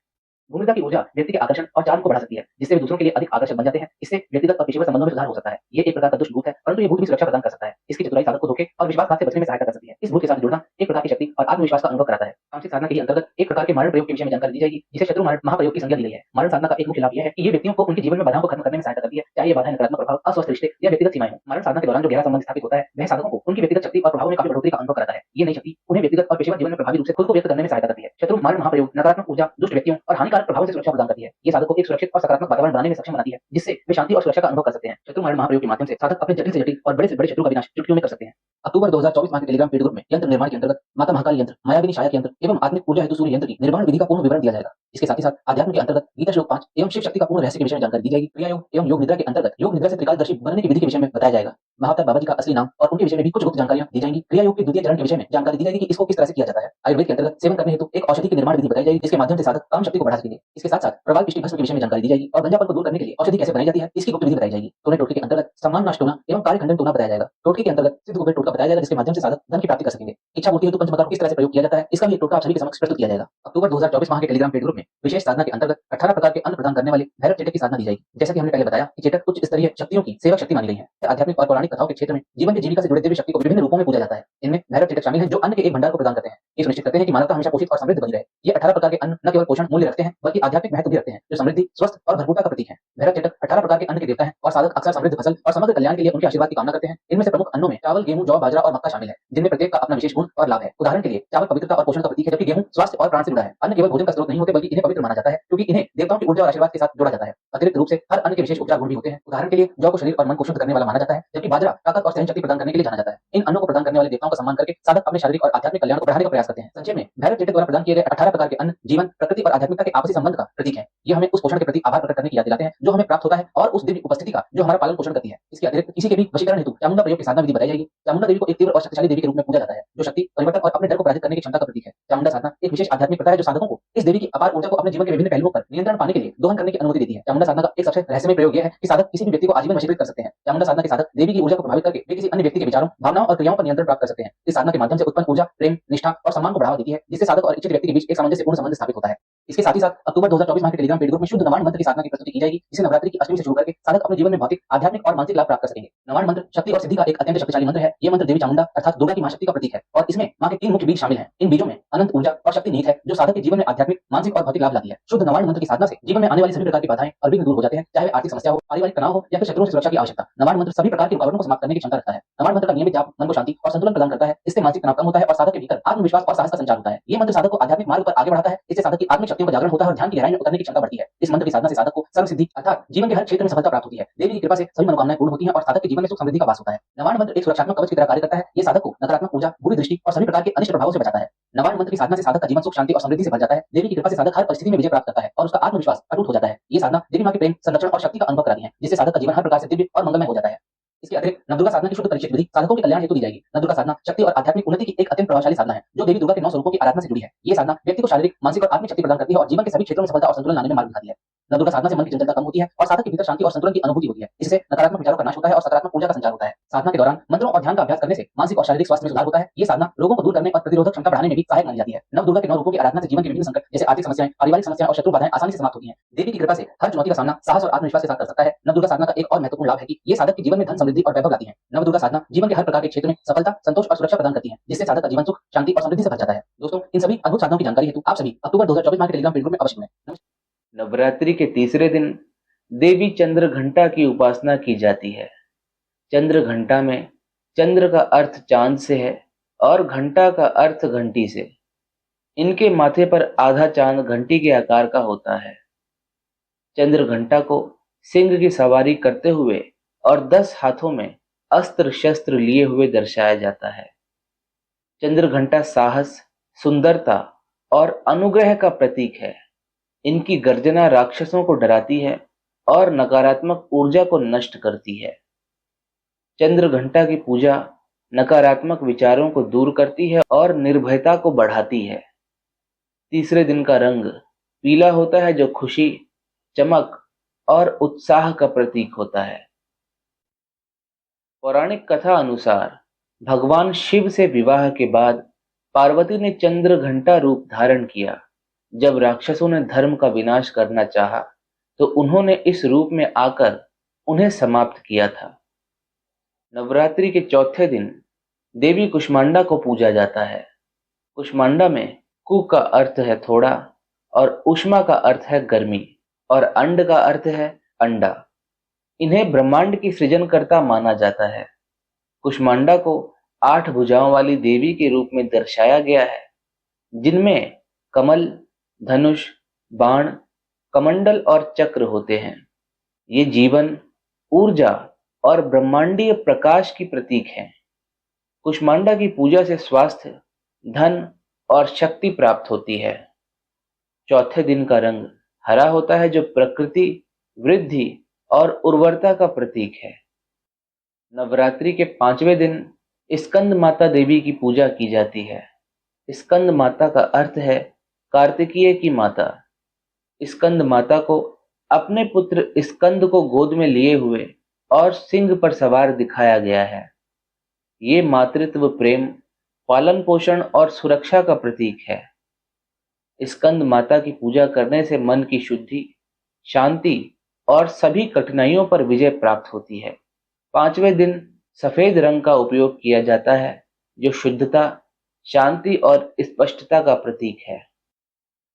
भूमिका की ऊर्जा व्यक्ति के आकर्षण और चार्म को बढ़ा सकती है, जिससे वे दूसरों के लिए अधिक आकर्षक बन जाते हैं। इससे व्यक्तिगत और पेशेवर संबंधों में सुधार हो सकता है। ये एक प्रकार का दुष्ट भूत है, परंतु ये भूत भी सुरक्षा प्रदान कर सकता है। इसकी चतुराई साधक को धोखे और विश्वासघात से बचने में सहायता कर सकती है। इस भूत के साथ जुड़ना एक प्रकार की शक्ति और आत्मविश्वास का अनुभव कराता है। तांत्रिक साधना के अंतर्गत एक प्रकार के मारण प्रयोग के विषय में जानकारी दी जाएगी, जिसे शत्रु मारण महाप्रयोग की संज्ञा दी गई है। मारण साधना का एक मुख्य लाभ यह है कि ये व्यक्तियों को उनके जीवन में बाधाओं को खत्म करने में सहायता करती है, चाहे ये बाधाएं नकारात्मक प्रभाव, अस्वस्थ रिश्ते या व्यक्तिगत सीमाएं हों। मारण साधना के दौरान जो गहरा संबंध स्थापित होता है, वह साधकों को उनकी व्यक्तिगत शक्ति और प्रभाव में काफी बढ़ोतरी का अनुभव कराता है। ये नई शक्ति उन्हें व्यक्तिगत और पेशेवर जीवन में प्रभावी रूप से खुद को व्यक्त करने में सहायता करती है। शत्रु मारण महाप्रयोग नकारात्मक ऊर्जा, दुष्ट व्यक्तियों और हानिकारक प्रभावों से सुरक्षा प्रदान करती है। ये साधक को एक सुरक्षित और सकारात्मक वातावरण बनाने में सक्षम बनाती है, जिससे वे शांति और सुरक्षा का अनुभव कर सकते हैं। शत्रु मारण महाप्रयोग के माध्यम से साधक अपने जटिल से जटिल और बड़े से बड़े शत्रु का विनाश चुटकियों में कर सकते हैं। अक्टूबर 2024 माह के टेलीग्राम पेड ग्रुप में यंत्र निर्माण के अंतर्गत माता महाकाली यंत्र, मायाविनी सहायक यंत्र एवं आत्मिक ऊर्जा हेतु सूर्य यंत्र की निर्माण विधि का पूर्ण विवरण दिया जाएगा। इसके साथ ही साथ अध्यात्म के अंतर्गत गीता श्लोक 5 एवं शिव शक्ति का पूर्ण रहस्य के विषय में जानकारी दी जाएगी। क्रिया योग एवं योग निद्रा के अंतर्गत योग निद्रा से त्रिकालदर्शी बनने की विधि के विषय में बताया जाएगा। महाअवतार बाबा जी का असली नाम और उनके विषय में भी कुछ गुप्त जानकारियां दी जाएंगी। क्रिया योग के द्वितीय चरण के विषय में जानकारी दी जाएगी कि इसको किस तरह से किया जाता है। आयुर्वेद के अंतर्गत सेवन करने हेतु एक औषधि की निर्माण विधि बताई जाएगी, जिसके माध्यम से साधक काम शक्ति को बढ़ा सकेंगे। इसके साथ साथ प्रवाल पिष्टी भस्म के विषय में जानकारी दी जाएगी और गंजापन को दूर करने के लिए औषधि कैसे बनाई जाती है, इसकी गुप्त विधि बताई जाएगी। टोने टोटके के अंतर्गत सम्मान नाश टोना एवं कार्य खंडन टोना बताया जाएगा। टोटके के अंतर्गत सिद्ध कुबेर टोटका बताया जाएगा, जिसके माध्यम से साधक धन की प्राप्ति कर सकेंगे। इच्छा पूर्ति हेतु पंचमकार को किस तरह से प्रयोग किया जाता है, इसका भी एक टोटका आप सभी के समक्ष प्रस्तुत किया जाएगा। अक्टूबर 2024 माह के टेलीग्राम पेड ग्रुप में विशेष साधना के अंतर्गत 18 प्रकार के अन्न प्रदान करने वाले भैरव चेटक की साधना दी जाएगी। जैसा कि हमने पहले बताया कि चेटक उच्च स्तरीय शक्तियों की सेवक शक्ति मानी गई है। आध्यात्मिक और पौराणिक कथाओं के क्षेत्र में जीवन की जीविका से जुड़े दिव्य शक्ति को विभिन्न रूपों में पूजा जाता है। इनमें भैरव चेटक शामिल है, जो अन्न के एक भंडार को प्रदान करते हैं। ये सुनिश्चित करते हैं कि मानवता हमेशा पोषित और समृद्ध बनी रहे। ये 18 प्रकार के अन्न न केवल पोषण मूल्य रखते हैं, बल्कि आध्यात्मिक महत्व भी रखते हैं, जो समृद्धि, स्वस्थ और भरपूरता का प्रतीक है। भैरव चेटक 18 प्रकार के अन्न के देवता हैं और साधक अक्सर समृद्ध फसल और समग्र कल्याण के लिए उनके आशीर्वाद की कामना करते हैं। इनमें से प्रमुख अन्नों में चावल, गेहूं, जौ, बाजरा और मक्का शामिल है, जिनमें प्रत्येक का अपना विशेष गुण और लाभ है। उदाहरण के लिए चावल पवित्रता और पोषण का प्रतीक है, जबकि गेहूं स्वास्थ्य और प्राण से जुड़ा है। अन्न केवल भोजन का स्रोत नहीं होते, बल्कि इन्हें पवित्र माना जाता है, क्योंकि इन्हें देवताओं की ऊर्जा और आशीर्वाद के साथ जोड़ा जाता है। अतिरिक्त रूप से हर अन्न के विशेष उपचार गुण भी होते हैं। उदाहरण के लिए जौ को शरीर और मन को शुद्ध करने वाला माना जाता है, जबकि बाजरा ताकत और सहन शक्ति प्रदान करने के लिए जाना जाता है। इन अन्नों को प्रदान करने वाले देवताओं का सम्मान करके साधक अपने शारीरिक और आध्यात्मिक कल्याण को बढ़ाने का प्रयास करते हैं। संक्षेप में भैरव चेटक द्वारा प्रदान किए गए 18 प्रकार के अन्न जीवन, प्रकृति और आध्यात्मिकता के आपसी संबंध का प्रतीक है। ये हमें उस पोषण के प्रति आभार प्रकट करने की याद दिलाते हैं जो हमें प्राप्त होता है, और उस दिव्य उपस्थिति का जो हमारा पालन पोषण करती है। इसके अतिरिक्त किसी के भी वशीकरण हेतु चामुंडा प्रयोग की साधना विधि बताई जाएगी। चामुंडा देवी को एक तीव्र और शक्तिशाली देवी के रूप में पूजा जाता है, जो शक्ति, परिवर्तन और अपने डर को पराजित करने की क्षमता का प्रतीक है। चामुंडा साधना एक विशेष आध्यात्मिक प्रथा है, जो साधकों को इस देवी की अपार ऊर्जा को अपने जीवन के विभिन्न पहलुओं पर नियंत्रण पाने के लिए दोहन करने की अनुमति देती है। चामुंडा साधना का एक सबसे रहस्यमय प्रयोग यह है कि साधक किसी भी व्यक्ति को आजीवन वशीकृत कर सकते हैं। चामुंडा साधना के साधक देवी की ऊर्जा को प्रभावित करके वे किसी अन्य व्यक्ति के विचारों, भावनाओं और क्रियाओं पर नियंत्रण प्राप्त कर सकते हैं। इस साधना के माध्यम से उत्पन्न ऊर्जा प्रेम, निष्ठा और सम्मान को बढ़ावा देती है, जिससे साधक और इच्छित व्यक्ति के बीच एक सामंजस्यपूर्ण संबंध स्थापित होता है। इसके साथ ही साथ अक्टूबर 2024 माह के टेलीग्राम पेड ग्रुप में शुद्ध नवाण मंत्र की साधना की प्रस्तुति की जाएगी, जिसे नवरात्रि की अष्टमी से शुरू करके साधक अपने जीवन में भौतिक, आध्यात्मिक और मानसिक लाभ प्राप्त कर सकेंगे। नवाण मंत्र शक्ति और सिद्धि का एक अत्यंत शक्तिशाली मंत्र है। ये मंत्र देवी चामुंडा अर्थात दुर्गा की मां शक्ति का प्रतीक है, और इसमें मां के 3 मुख्य बीज शामिल हैं। इन बीजों में अनंत ऊर्जा और शक्ति निहित है, जो साधक के जीवन में आध्यात्मिक, मानसिक और भौतिक लाभ लाती है। शुद्ध नवाण मंत्र की साधना से जीवन में आने वाली सभी प्रकार की बाधाएं और विघ्न दूर हो जाते हैं, चाहे वे आर्थिक समस्या हो, पारिवारिक तनाव हो या फिर शत्रुओं से सुरक्षा की आवश्यकता। नवाण मंत्र सभी प्रकार की रुकावटों को समाप्त करने की क्षमता रखता है। नवाण मंत्र का नियमित जाप मन को शांति और संतुलन प्रदान करता है। इससे मानसिक तनाव कम होता है और साधक के भीतर आत्मविश्वास और साहस का संचार होता है। ये मंत्र साधक को आध्यात्मिक मार्ग पर आगे बढ़ाता है। इससे साधक की आत्मिक शक्तियों का जागरण होता है और ध्यान की गहराई में उतरने की क्षमता बढ़ती है। इस मंत्र की साधना से साधक को सर्व सिद्धि अर्थात जीवन के हर क्षेत्र में सफलता प्राप्त होती है। देवी की कृपा से सभी मनोकामनाएं पूर्ण होती हैं और साधक के जीवन में सुख समृद्धि का वास होता है। नवाण मंत्र एक सुरक्षात्मक कवच की तरह कार्य करता है। ये साधक को नकारात्मक ऊर्जा, बुरी दृष्टि और सभी प्रकार के अनिष्ट प्रभावों से बचाता है। नवाण मंत्र की साधना से साधक का जीवन सुख, शांति और समृद्धि से भर जाता है। देवी की कृपा से साधक हर परिस्थिति में विजय प्राप्त करता है और उसका आत्मविश्वास अटूट हो जाता है। ये साधना देवी मां के प्रेम, संरक्षण और शक्ति का अनुभव कराती है, जिससे साधक का जीवन हर प्रकार से दिव्य और मंगलमय हो जाता है। इसके अतिरिक्त नवदुर्गा साधना की शुद्ध परिचित विधि साधकों के कल्याण हेतु दी जाएगी। नवदुर्गा साधना शक्ति और आध्यात्मिक उन्नति की एक अत्यंत प्रभावशाली साधना है, जो देवी दुर्गा के 9 स्वरूपों की आराधना से जुड़ी है। ये साधना व्यक्ति को शारीरिक, मानसिक और आत्मिक शक्ति प्रदान करती है और जीवन के सभी क्षेत्रों में सफलता और संतुलन लाने में मार्ग दिखाती है। नवदुर्गा साधना से मन की चंचलता कम होती है और साधक के भीतर शांति और संतुलन की अनुभूति होती है। इससे नकारात्मक विचारों का नाश होता है और सकारात्मक ऊर्जा का संचार होता है। साधना के दौरान मंत्रों और ध्यान का अभ्यास करने से मानसिक और शारीरिक स्वास्थ्य में सुधार होता है। ये साधना रोगों को दूर करने और प्रतिरोधक क्षमता बढ़ाने में भी सहायक मानी जाती है। नवदुर्गा के 9 रूपों की आराधना से जीवन के विभिन्न संकट जैसे आर्थिक समस्याएं, पारिवारिक समस्याएं और शत्रु बाधाएं आसानी से समाप्त होती हैं। देवी की कृपा से हर चुनौती का सामना साहस और आत्मविश्वास के साथ कर सकता है। नवदुर्गा साधना का एक और महत्वपूर्ण लाभ है कि ये साधक के जीवन में धन, समृद्धि और वैभव लाती है। नवदुर्गा साधना जीवन के हर प्रकार के क्षेत्र में सफलता, संतोष और सुरक्षा प्रदान करती है, जिससे साधक का जीवन सुख, शांति और समृद्धि से भर जाता है। दोस्तों, इन सभी अद्भुत साधनों की जानकारी हेतु आप सभी अक्टूबर 2024 माह के टेलीग्राम पेड ग्रुप में अवश्य जुड़ें। नवरात्रि के तीसरे दिन देवी चंद्र घंटा की उपासना की जाती है। चंद्र घंटा में चंद्र का अर्थ चांद से है और घंटा का अर्थ घंटी से। इनके माथे पर आधा चांद घंटी के आकार का होता है। चंद्र घंटा को सिंह की सवारी करते हुए और 10 हाथों में अस्त्र शस्त्र लिए हुए दर्शाया जाता है। चंद्र घंटा साहस, सुंदरता और अनुग्रह का प्रतीक है। इनकी गर्जना राक्षसों को डराती है और नकारात्मक ऊर्जा को नष्ट करती है। चंद्र घंटा की पूजा नकारात्मक विचारों को दूर करती है और निर्भयता को बढ़ाती है। तीसरे दिन का रंग पीला होता है, जो खुशी, चमक और उत्साह का प्रतीक होता है। पौराणिक कथा अनुसार भगवान शिव से विवाह के बाद पार्वती ने चंद्र घंटा रूप धारण किया। जब राक्षसों ने धर्म का विनाश करना चाहा, तो उन्होंने इस रूप में आकर उन्हें समाप्त किया था। नवरात्रि के चौथे दिन देवी कुष्मांडा को पूजा जाता है। कुष्मांडा में कु का अर्थ है थोड़ा, और उष्मा का अर्थ है गर्मी, और अंड का अर्थ है अंडा। इन्हें ब्रह्मांड की सृजनकर्ता माना जाता है। कुष्मांडा को 8 भुजाओं वाली देवी के रूप में दर्शाया गया है, जिनमें कमल, धनुष, बाण, कमंडल और चक्र होते हैं। ये जीवन, ऊर्जा और ब्रह्मांडीय प्रकाश की प्रतीक हैं। कुष्मांडा की पूजा से स्वास्थ्य, धन और शक्ति प्राप्त होती है। चौथे दिन का रंग हरा होता है, जो प्रकृति, वृद्धि और उर्वरता का प्रतीक है। नवरात्रि के 5वें दिन स्कंद माता देवी की पूजा की जाती है। स्कंद माता का अर्थ है कार्तिकीय की माता। स्कंद माता को अपने पुत्र स्कंद को गोद में लिए हुए और सिंह पर सवार दिखाया गया है। ये मातृत्व, प्रेम, पालन पोषण और सुरक्षा का प्रतीक है। स्कंद माता की पूजा करने से मन की शुद्धि, शांति और सभी कठिनाइयों पर विजय प्राप्त होती है। 5वें दिन सफेद रंग का उपयोग किया जाता है, जो शुद्धता, शांति और स्पष्टता का प्रतीक है।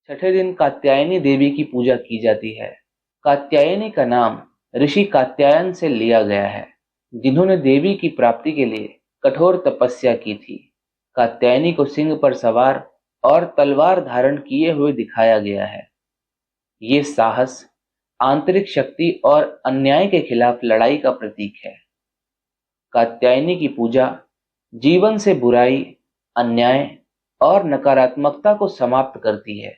छठे दिन कात्यायनी देवी की पूजा की जाती है। कात्यायनी का नाम ऋषि कात्यायन से लिया गया है, जिन्होंने देवी की प्राप्ति के लिए कठोर तपस्या की थी। कात्यायनी को सिंह पर सवार और तलवार धारण किए हुए दिखाया गया है। ये साहस, आंतरिक शक्ति और अन्याय के खिलाफ लड़ाई का प्रतीक है। कात्यायनी की पूजा जीवन से बुराई, अन्याय और नकारात्मकता को समाप्त करती है।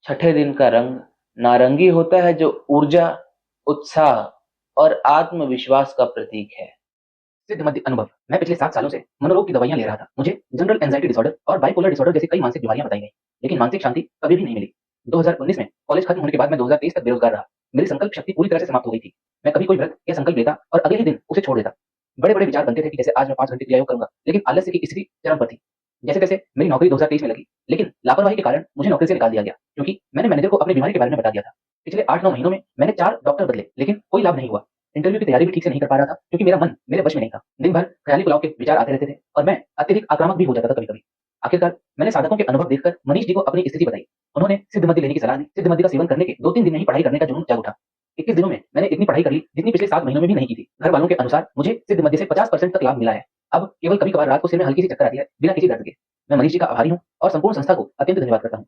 छठे दिन का रंग नारंगी होता है, जो ऊर्जा, उत्साह और आत्मविश्वास का प्रतीक है। सिद्ध मध्य अनुभव। मैं पिछले 7 सालों से मनोरोग की दवाइयां ले रहा था। मुझे जनरल एंजाइटी डिसऑर्डर और बाइपोलर डिसऑर्डर जैसी कई मानसिक बीमारियां बताई गई, लेकिन मानसिक शांति कभी भी नहीं मिली। 2019 में कॉलेज खत्म होने के बाद मैं 2023 तक बेरोजगार रहा। मेरी संकल्प शक्ति पूरी तरह से समाप्त हो गई थी। मैं कभी कोई व्रत या संकल्प लेता और अगले ही दिन उसे छोड़ देता। बड़े बड़े विचार बनते थे कि जैसे आज मैं 5 घंटे क्रिया योग करूंगा, लेकिन आलस्य की स्थिति चरम पर थी। जैसे तैसे मेरी नौकरी 2023 में लगी, लेकिन लापरवाही के कारण मुझे नौकरी से निकाल दिया गया, क्योंकि मैंने मैनेजर को अपनी बीमारी के बारे में बता दिया था। पिछले 8-9 महीनों में मैंने 4 डॉक्टर बदले, लेकिन कोई लाभ नहीं हुआ। इंटरव्यू की तैयारी भी ठीक से नहीं कर पा रहा था, क्योंकि मेरा मन मेरे वश में नहीं था। दिन भर ख्याली पुलाव के विचार आते रहते थे और मैं अत्यधिक आक्रामक भी हो जाता था कभी-कभी। आखिरकार मैंने साधकों के अनुभव देखकर मनीष जी को अपनी स्थिति बताई। उन्होंने सिद्ध मद्य लेने की सलाह दी। सिद्ध मद्य का सेवन करने के 2-3 दिन में ही पढ़ाई करने का जुनून जाग उठा। 21 दिनों में मैंने इतनी पढ़ाई कर ली जितनी पिछले 7 महीनों में भी नहीं की थी। घर वालों के अनुसार मुझे सिद्ध मद्य से 50% तक लाभ मिला है। अब केवल कभी-कभार रात को सिर में हल्की सी चक्कर आती है, बिना किसी दर्द के। मैं मनीष जी का आभारी हूँ और संपूर्ण संस्था को अत्यंत धन्यवाद करता हूँ।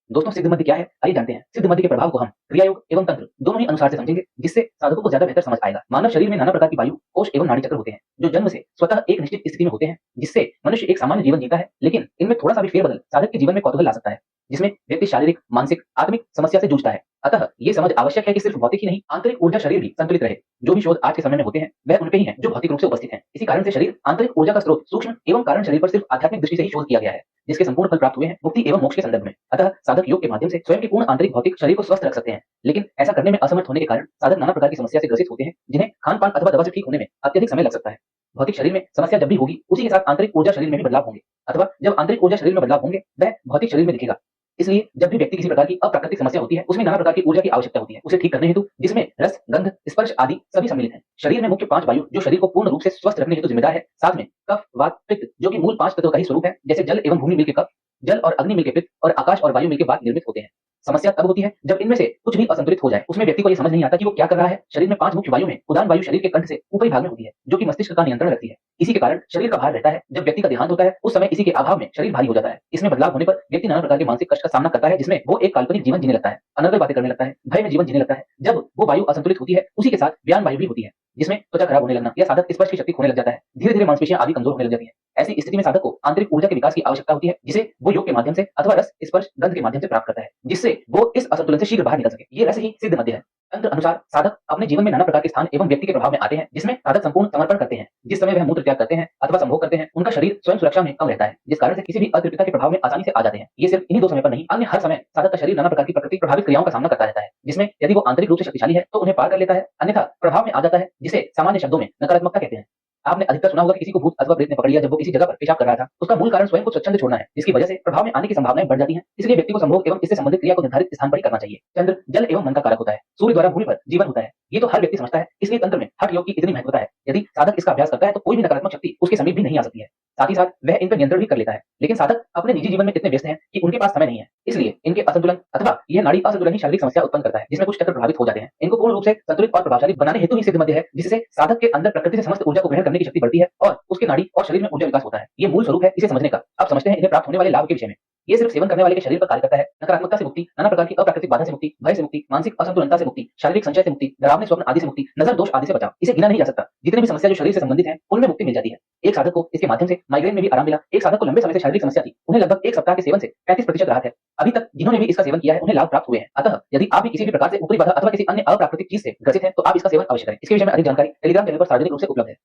दोस्तों, सिद्ध मध्य क्या है, आइए जानते हैं। सिद्ध मध्य के प्रभाव को हम क्रिया योग एवं तंत्र दोनों ही अनुसार से समझेंगे, जिससे साधकों को ज्यादा बेहतर समझ आएगा। मानव शरीर में नाना प्रकार की वायु, कोष एवं नाड़ी चक्र होते हैं, जो जन्म से स्वतः एक निश्चित स्थिति में होते हैं, जिससे मनुष्य एक सामान्य जीवन जीता है। लेकिन इनमें थोड़ा सा भी फेरबदल साधक के जीवन में कौतूहल ला सकता है, जिसमें व्यक्ति शारीरिक, मानसिक, आत्मिक समस्या से जूझता है। अतः ये समझ आवश्यक है कि सिर्फ भौतिक ही नहीं, आंतरिक ऊर्जा शरीर भी संतुलित रहे। जो भी शोध आज के समय में होते हैं, वह उनपे ही हैं जो भौतिक रूप से उपस्थित हैं। इसी कारण से शरीर आंतरिक ऊर्जा का स्रोत सूक्ष्म एवं कारण शरीर पर सिर्फ आध्यात्मिक दृष्टि से ही शोध किया गया है, जिसके संपूर्ण फल प्राप्त हुए हैं मुक्ति एवं मोक्ष के संदर्भ में। अतः साधक योग के माध्यम से स्वयं के पूर्ण आंतरिक भौतिक शरीर को स्वस्थ रख सकते हैं, लेकिन ऐसा करने में असमर्थ होने के कारण साधक नाना प्रकार की समस्या से ग्रसित होते हैं, जिन्हें खान पान अथवा दवा से ठीक होने में अत्यधिक समय लग सकता है। भौतिक शरीर में समस्या जब भी होगी, उसी के साथ आंतरिक ऊर्जा शरीर में भी बदलाव होंगे, अथवा जब आंतरिक ऊर्जा शरीर में बदलाव होंगे, वह भौतिक शरीर में दिखेगा। इसलिए जब भी व्यक्ति किसी प्रकार की अप्राकृतिक समस्या होती है, उसमें नाना प्रकार की ऊर्जा की आवश्यकता होती है, उसे ठीक करने हेतु, जिसमें रस, गंध, स्पर्श आदि सभी सम्मिलित हैं। शरीर में मुख्य 5 वायु जो शरीर को पूर्ण रूप से स्वस्थ रखने हेतु जिम्मेदार है, साथ में कफ, वात, पित्त जो कि मूल 5 तत्वों का ही स्वरूप है, जैसे जल एवं भूमि मिलकर कफ, जल और अग्नि मिलकर पित्त और आकाश और वायु मिलकर वात निर्मित होते हैं। समस्या तब होती है जब इनमें से कुछ भी असंतुलित हो जाए। उसमें व्यक्ति को यह समझ नहीं आता कि वो क्या कर रहा है। शरीर में 5 मुख्य वायु में उदान वायु शरीर के कंठ से ऊपरी भाग में होती है, जो कि मस्तिष्क का नियंत्रण रखती है। इसी के कारण शरीर का भार रहता है। जब व्यक्ति का देहांत होता है, उस समय इसी के अभाव में शरीर भारी हो जाता है। इसमें बदलाव होने पर व्यक्ति नाना प्रकार के मानसिक कष्ट का सामना करता है, जिसमें वो एक काल्पनिक जीवन जीने लगता है, अनर्गल बातें करने लगता है, भय में जीवन जीने लगता है। जब वो वायु असंतुलित होती है, उसी के साथ व्यान वायु भी होती है, जिसमें त्वचा खराब होने लगना या साधक स्पर्श की शक्ति खोने लग जाता है। धीरे धीरे मांसपेशियां आदि कमजोर होने लग जाती है। ऐसी स्थिति में साधक को आंतरिक ऊर्जा के विकास की आवश्यकता होती है, जिसे वो योग के माध्यम से अथवा रस, स्पर्श, गंध के माध्यम से प्राप्त करता है, जिससे वो इस असंतुलन से शीघ्र बाहर निकल सके। ये रस ही सिद्ध मध्य है। तंत्र अनुसार साधक अपने जीवन में नाना प्रकार के स्थान एवं व्यक्ति के प्रभाव में आते हैं, जिसमें साधक संपूर्ण समर्पण करते हैं। जिस समय वह मूत्र त्याग करते हैं अथवा संभोग करते हैं, उनका शरीर स्वयं सुरक्षा में कम रहता है, जिस कारण से किसी भी अतृप्तता के प्रभाव में आसानी से आ जाते हैं। ये सिर्फ इन्हीं 2 समय पर नहीं, अन्य हर समय साधक का शरीर नाना प्रकार की प्रकृति प्रभावित क्रियाओं का सामना करता रहता है, जिसमें यदि वो आंतरिक रूप से शक्तिशाली है तो उन्हें पार कर लेता है, अन्यथा प्रभाव में आ जाता है, जिसे सामान्य शब्दों में नकारात्मकता कहते हैं। आपने अधिकतर सुना होगा कि किसी को भूत अथवा प्रेत ने पकड़ लिया जब वो किसी जगह पर पेशाब कर रहा था। उसका मूल कारण स्वयं को स्वच्छंद छोड़ना है, जिसकी वजह से प्रभाव में आने की संभावनाएं बढ़ जाती हैं। इसलिए व्यक्ति को संभोग एवं इससे संबंधित क्रिया को निर्धारित स्थान पर ही करना चाहिए। चंद्र जल एवं मन का कारक होता है। सूर्य द्वारा भूमि पर जीवन होता है। ये तो हर व्यक्ति समझता है, इसलिए तंत्र में हठ योग की इतनी महत्वता है। यदि साधक इसका अभ्यास करता है तो कोई भी नकारात्मक शक्ति उसके समीप भी नहीं आ सकती है। साथ ही साथ वह इन पर नियंत्रण भी कर लेता है। लेकिन साधक अपने निजी जीवन में इतने व्यस्त हैं कि उनके पास समय नहीं है। इसलिए इनके असंतुलन अथवा यह नाड़ी असंतुलन ही शारीरिक समस्या उत्पन्न करता है, जिसमें कुछ चक्र प्रभावित हो जाते हैं। इनको पूर्ण रूप से संतुलित और प्रभावशाली बनाने हेतु ही सिद्ध मध्य है, जिससे साधक के अंदर प्रकृति से समस्त ऊर्जा को ग्रहण करने की शक्ति बढ़ती है और उसके नाड़ी और शरीर में ऊर्जा विकास होता है। ये मूल स्वरूप है इसे समझने का। अब समझते हैं इन्हें प्राप्त होने वाले लाभ के विषय में। ये सिर्फ सेवन करने वाले के शरीर पर कार्य करता है। नकारात्मकता से मुक्ति, नाना प्रकार की अप्राकृतिक बाधा से मुक्ति, भय से मुक्ति, मानसिक असंतुलनता से मुक्ति, शारीरिक संचय से मुक्ति, डरावने स्वप्न आदि से मुक्ति, नजर दोष आदि से बचाव। इसे गिना नहीं जा सकता। जितने भी समस्या जो शरीर से संबंधित हैं, उनमें मुक्ति मिल जाती है। एक साधक को इसके माध्यम से माइग्रेन में भी आराम मिला। एक साधक को लंबे समय से शारीरिक समस्या थी, उन्हें लगभग 1 सप्ताह के सेवन से 35% राहत है। अभी तक जिन्होंने भी इसका सेवन किया है उन्हें लाभ प्राप्त हुए हैं। अतः यदि आप भी किसी भी प्रकार से ऊपरी बाधा अथवा किसी अन्य अप्राकृतिक चीज से ग्रसित हैं तो आप इसका सेवन अवश्य करें। इसके विषय में अधिक जानकारी टेलीग्राम चैनल पर सार्वजनिक रूप से उपलब्ध है।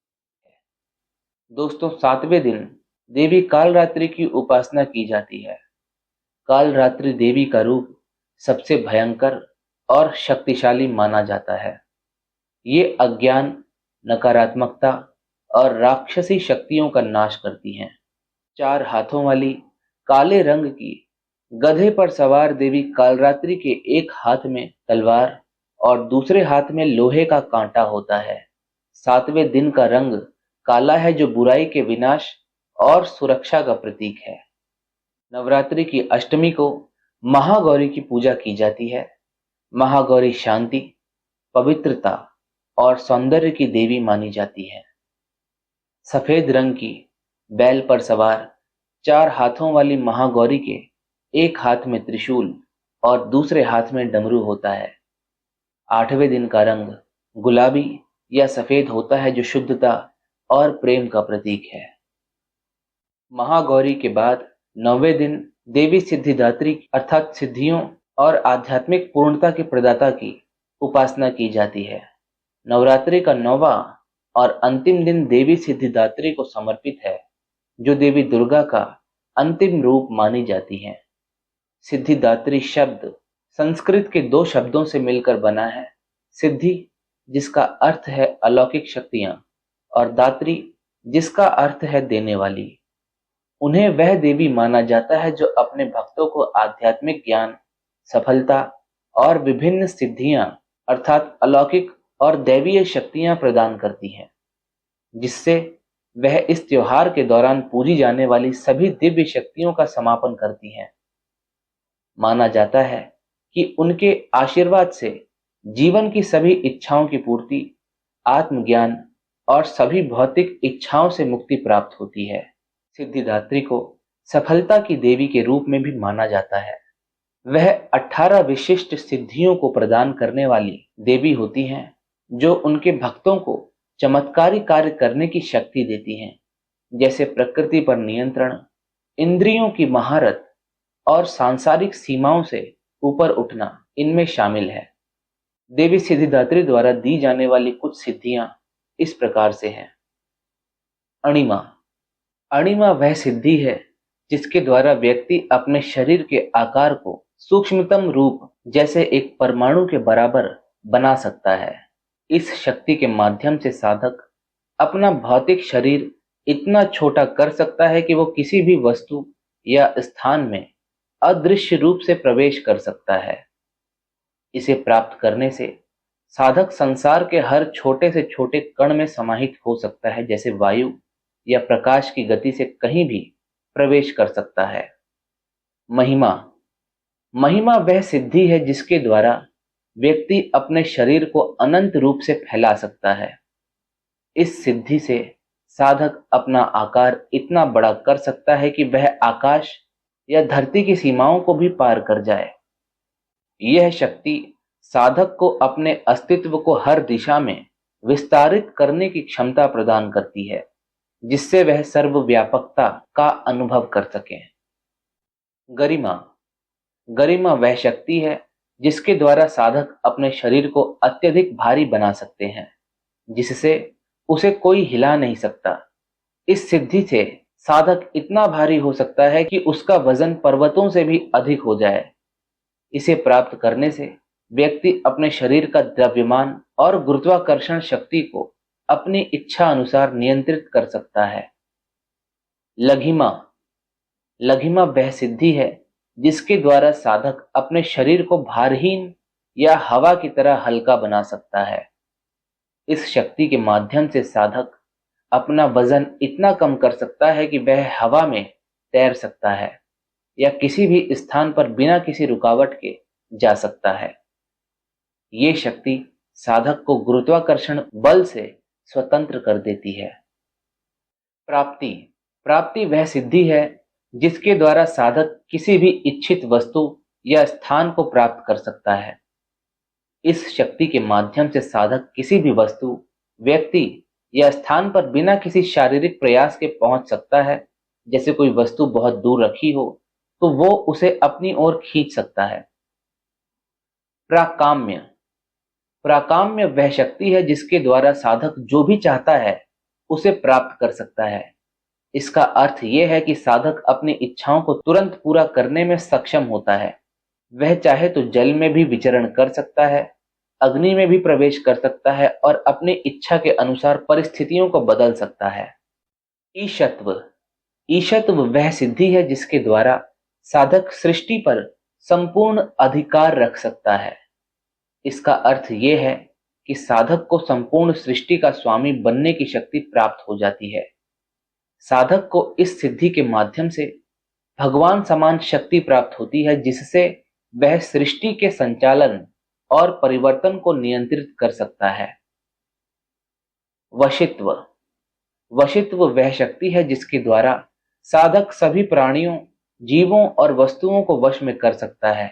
दोस्तों, 7वें दिन देवी कालरात्रि की उपासना की जाती है। कालरात्रि देवी का रूप सबसे भयंकर और शक्तिशाली माना जाता है। ये अज्ञान, नकारात्मकता और राक्षसी शक्तियों का नाश करती हैं। 4 हाथों वाली काले रंग की गधे पर सवार देवी कालरात्रि के एक हाथ में तलवार और दूसरे हाथ में लोहे का कांटा होता है। 7वें दिन का रंग काला है, जो बुराई के विनाश और सुरक्षा का प्रतीक है। नवरात्रि की अष्टमी को महागौरी की पूजा की जाती है। महागौरी शांति, पवित्रता और सौंदर्य की देवी मानी जाती है। सफेद रंग की बैल पर सवार 4 हाथों वाली महागौरी के एक हाथ में त्रिशूल और दूसरे हाथ में डमरू होता है। 8वें दिन का रंग गुलाबी या सफेद होता है, जो शुद्धता और प्रेम का प्रतीक है। महागौरी के बाद 9वें दिन देवी सिद्धिदात्री अर्थात सिद्धियों और आध्यात्मिक पूर्णता के प्रदाता की उपासना की जाती है। नवरात्रि का 9वां और अंतिम दिन देवी सिद्धिदात्री को समर्पित है, जो देवी दुर्गा का अंतिम रूप मानी जाती है। सिद्धिदात्री शब्द संस्कृत के 2 शब्दों से मिलकर बना है। सिद्धि, जिसका अर्थ है अलौकिक शक्तियां, और दात्री, जिसका अर्थ है देने वाली। उन्हें वह देवी माना जाता है जो अपने भक्तों को आध्यात्मिक ज्ञान, सफलता और विभिन्न सिद्धियां अर्थात अलौकिक और दैवीय शक्तियां प्रदान करती है, जिससे वह इस त्योहार के दौरान पूजी जाने वाली सभी दिव्य शक्तियों का समापन करती हैं। माना जाता है कि उनके आशीर्वाद से जीवन की सभी इच्छाओं की पूर्ति, आत्मज्ञान और सभी भौतिक इच्छाओं से मुक्ति प्राप्त होती है। सिद्धिदात्री को सफलता की देवी के रूप में भी माना जाता है। वह 18 विशिष्ट सिद्धियों को प्रदान करने वाली देवी होती हैं, जो उनके भक्तों को चमत्कारी कार्य करने की शक्ति देती हैं, जैसे प्रकृति पर नियंत्रण, इंद्रियों की महारत और सांसारिक सीमाओं से ऊपर उठना इनमें शामिल है। देवी सिद्धिदात्री द्वारा दी जाने वाली कुछ सिद्धियां इस प्रकार से हैं। अणिमा। अणिमा वह सिद्धि है जिसके द्वारा व्यक्ति अपने शरीर के आकार को सूक्ष्मतम रूप जैसे एक परमाणु के बराबर बना सकता है। इस शक्ति के माध्यम से साधक अपना भौतिक शरीर इतना छोटा कर सकता है कि वो किसी भी वस्तु या स्थान में अदृश्य रूप से प्रवेश कर सकता है। इसे प्राप्त करने से साधक संसार के हर छोटे से छोटे कण में समाहित हो सकता है, जैसे वायु या प्रकाश की गति से कहीं भी प्रवेश कर सकता है। महिमा। महिमा वह सिद्धि है जिसके द्वारा व्यक्ति अपने शरीर को अनंत रूप से फैला सकता है। इस सिद्धि से साधक अपना आकार इतना बड़ा कर सकता है कि वह आकाश या धरती की सीमाओं को भी पार कर जाए। यह शक्ति साधक को अपने अस्तित्व को हर दिशा में विस्तारित करने की क्षमता प्रदान करती है, जिससे वह सर्वव्यापकता का अनुभव कर सके। गरिमा। गरिमा वह शक्ति है जिसके द्वारा साधक अपने शरीर को अत्यधिक भारी बना सकते हैं, जिससे उसे कोई हिला नहीं सकता। इस सिद्धि से साधक इतना भारी हो सकता है कि उसका वजन पर्वतों से भी अधिक हो जाए। इसे प्राप्त करने से व्यक्ति अपने शरीर का द्रव्यमान और गुरुत्वाकर्षण शक्ति को अपनी इच्छा अनुसार नियंत्रित कर सकता है। लघिमा लघिमा वह सिद्धि है जिसके द्वारा साधक अपने शरीर को भारहीन या हवा की तरह हल्का बना सकता है। इस शक्ति के माध्यम से साधक अपना वजन इतना कम कर सकता है कि वह हवा में तैर सकता है या किसी भी स्थान पर बिना किसी रुकावट के जा सकता है। ये शक्ति साधक को गुरुत्वाकर्षण बल से स्वतंत्र कर देती है। प्राप्ति प्राप्ति वह सिद्धि है जिसके द्वारा साधक किसी भी इच्छित वस्तु या स्थान को प्राप्त कर सकता है। इस शक्ति के माध्यम से साधक किसी भी वस्तु, व्यक्ति या स्थान पर बिना किसी शारीरिक प्रयास के पहुंच सकता है। जैसे कोई वस्तु बहुत दूर रखी हो तो वो उसे अपनी ओर खींच सकता है। प्राकाम्य प्राकाम्य वह शक्ति है जिसके द्वारा साधक जो भी चाहता है उसे प्राप्त कर सकता है। इसका अर्थ यह है कि साधक अपनी इच्छाओं को तुरंत पूरा करने में सक्षम होता है। वह चाहे तो जल में भी विचरण कर सकता है, अग्नि में भी प्रवेश कर सकता है और अपनी इच्छा के अनुसार परिस्थितियों को बदल सकता है। ईशत्व ईशत्व वह सिद्धि है जिसके द्वारा साधक सृष्टि पर संपूर्ण अधिकार रख सकता है। इसका अर्थ यह है कि साधक को संपूर्ण सृष्टि का स्वामी बनने की शक्ति प्राप्त हो जाती है। साधक को इस सिद्धि के माध्यम से भगवान समान शक्ति प्राप्त होती है, जिससे वह सृष्टि के संचालन और परिवर्तन को नियंत्रित कर सकता है। वशित्व वशित्व वह शक्ति है जिसके द्वारा साधक सभी प्राणियों, जीवों और वस्तुओं को वश में कर सकता है।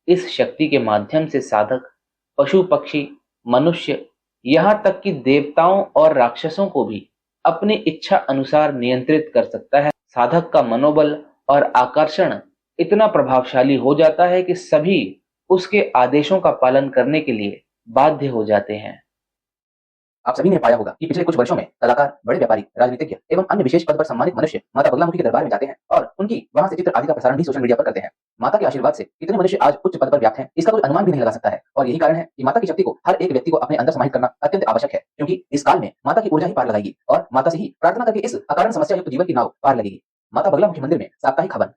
इस शक्ति के माध्यम से साधक पशु पक्षी, मनुष्य, यहाँ तक कि देवताओं और राक्षसों को भी अपनी इच्छा अनुसार नियंत्रित कर सकता है। साधक का मनोबल और आकर्षण इतना प्रभावशाली हो जाता है कि सभी उसके आदेशों का पालन करने के लिए बाध्य हो जाते हैं। आप सभी ने पाया होगा कि पिछले कुछ वर्षों में कलाकार, बड़े व्यापारी, राजनीतिज्ञ एवं अन्य विशेष पद पर सम्मानित मनुष्य माता बगलामुखी के दरबार में जाते हैं और उनकी वहां से चित्र आदि का प्रसारण भी सोशल मीडिया पर करते हैं। माता के आशीर्वाद से कितने मनुष्य आज उच्च पद पर व्याप्त हैं, इसका कोई अनुमान भी नहीं लगा सकता है। और यही कारण है कि माता की शक्ति को हर एक व्यक्ति को अपने अंदर समाहित करना अत्यंत आवश्यक है, क्योंकि इस काल में माता की ऊर्जा ही पार लगाएगी और माता से ही प्रार्थना करके इस अकारण समस्या युक्त जीवन की नाव पार लगेगी। माता बगलामुखी मंदिर में साप्ताहिक हवन।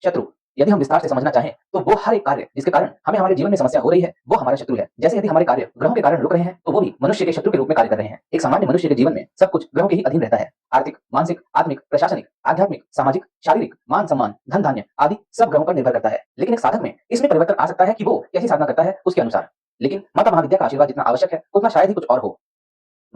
शत्रु, यदि हम विस्तार से समझना चाहें तो वो हर एक कार्य जिसके कारण हमें हमारे जीवन में समस्या हो रही है वो हमारा शत्रु है। जैसे यदि हमारे कार्य ग्रहों के कारण रुक रहे हैं तो वो भी मनुष्य के शत्रु के रूप में कार्य कर रहे हैं। एक सामान्य मनुष्य के जीवन में सब कुछ ग्रहों के ही अधीन रहता है। आर्थिक, मानसिक, आत्मिक, प्रशासनिक, आध्यात्मिक, सामाजिक, शारीरिक, मान सम्मान, धन धान्य आदि सब ग्रहों पर निर्भर करता है। लेकिन एक साधक में इसमें परिवर्तन आ सकता है कि वो कैसी साधना करता है उसके अनुसार। लेकिन माता महाविद्या का आशीर्वाद जितना आवश्यक है उतना शायद ही कुछ और हो।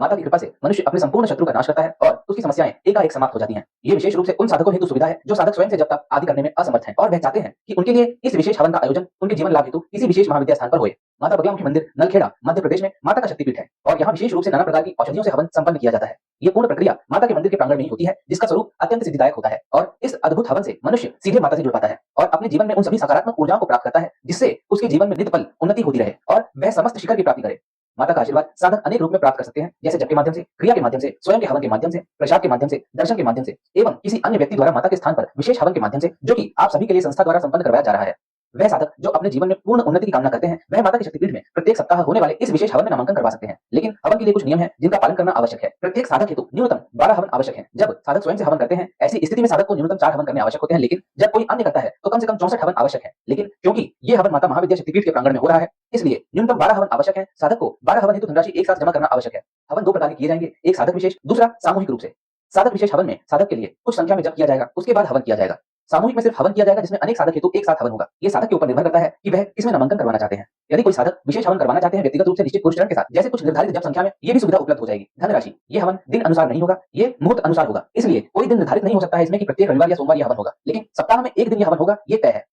माता की कृपा से मनुष्य अपने संपूर्ण शत्रु का नाश करता है और उसकी समस्याएं एकाएक समाप्त हो जाती हैं। ये विशेष रूप से उन साधकों हेतु सुविधा है जो साधक स्वयं से जब तक आदि करने में असमर्थ हैं और वह चाहते हैं कि उनके लिए इस विशेष हवन का आयोजन उनके जीवन लाभ हेतु किसी विशेष महाविद्या स्थान पर होए। माता बगलामुखी मंदिर नलखेड़ा मध्य प्रदेश में माता का शक्तिपीठ है और यहाँ विशेष रूप से नाना प्रकार की औषधियों से हवन संपन्न किया जाता है। ये पूर्ण प्रक्रिया माता के मंदिर के प्रांगण में ही होती है, जिसका स्वरूप अत्यंत सिद्धिदायक होता है और इस अद्भुत हवन से मनुष्य सीधे माता से जुड़ पाता है और अपने जीवन में उन सभी सकारात्मक ऊर्जाओं को प्राप्त करता है जिससे उसके जीवन में नित्य पल उन्नति होती रहे और वह समस्त शिखर की प्राप्ति करे। माता का आशीर्वाद साधक अनेक रूप में प्राप्त कर सकते हैं, जैसे जप के माध्यम से, क्रिया के माध्यम से, स्वयं के हवन के माध्यम से, प्रसाद के माध्यम से, दर्शन के माध्यम से एवं किसी अन्य व्यक्ति द्वारा माता के स्थान पर विशेष हवन के माध्यम से, जो कि आप सभी के लिए संस्था द्वारा संपन्न करवाया जा रहा है। वह साधक जो अपने जीवन में पूर्ण उन्नति की कामना करते हैं वह माता के शक्तिपीठ में प्रत्येक सप्ताह होने वाले इस विशेष हवन में नामांकन करवा सकते हैं। लेकिन हवन के लिए कुछ नियम हैं जिनका पालन करना आवश्यक है। प्रत्येक साधक हेतु न्यूनतम 12 हवन आवश्यक है। जब साधक स्वयं से हवन करते हैं ऐसी स्थिति में साधक को न्यूनतम 4 हवन करने आवश्यक होते हैं, लेकिन जब कोई अन्य करता है तो कम से कम 64 हवन आवश्यक है। लेकिन क्योंकि ये हवन माता महाविद्या शक्तिपीठ के प्रांगण में हो रहा है इसलिए न्यूनतम 12 हवन आवश्यक है। साधक को 12 हवन हेतु धनराशि एक साथ जमा करना आवश्यक है। हवन दो प्रकार के किए जाएंगे, एक साधक विशेष, दूसरा सामूहिक रूप से। साधक विशेष हवन में साधक के लिए कुछ संख्या में जप किया जाएगा, उसके बाद हवन किया जाएगा। सामूहिक में सिर्फ हवन किया जाएगा जिसमें अनेक साधक हेतु एक साथ हवन होगा। ये साधक के ऊपर निर्भर करता है कि वह किसमें नामांकन करवाना चाहते हैं। यदि कोई साधक विशेष हवन करवाना चाहते हैं व्यक्तिगत रूप से निश्चित पुरुष चरण के साथ, जैसे कुछ निर्धारित जप संख्या में, ये भी सुविधा उपलब्ध हो जाएगी। धनराशि, ये हवन दिन अनुसार नहीं होगा, ये मुहूर्त अनुसार होगा, इसलिए कोई दिन निर्धारित नहीं हो सकता है इसमें कि प्रत्येक रविवार या सोमवार यह हवन होगा, लेकिन सप्ताह में एक दिन यह हवन होगा, ये तय है।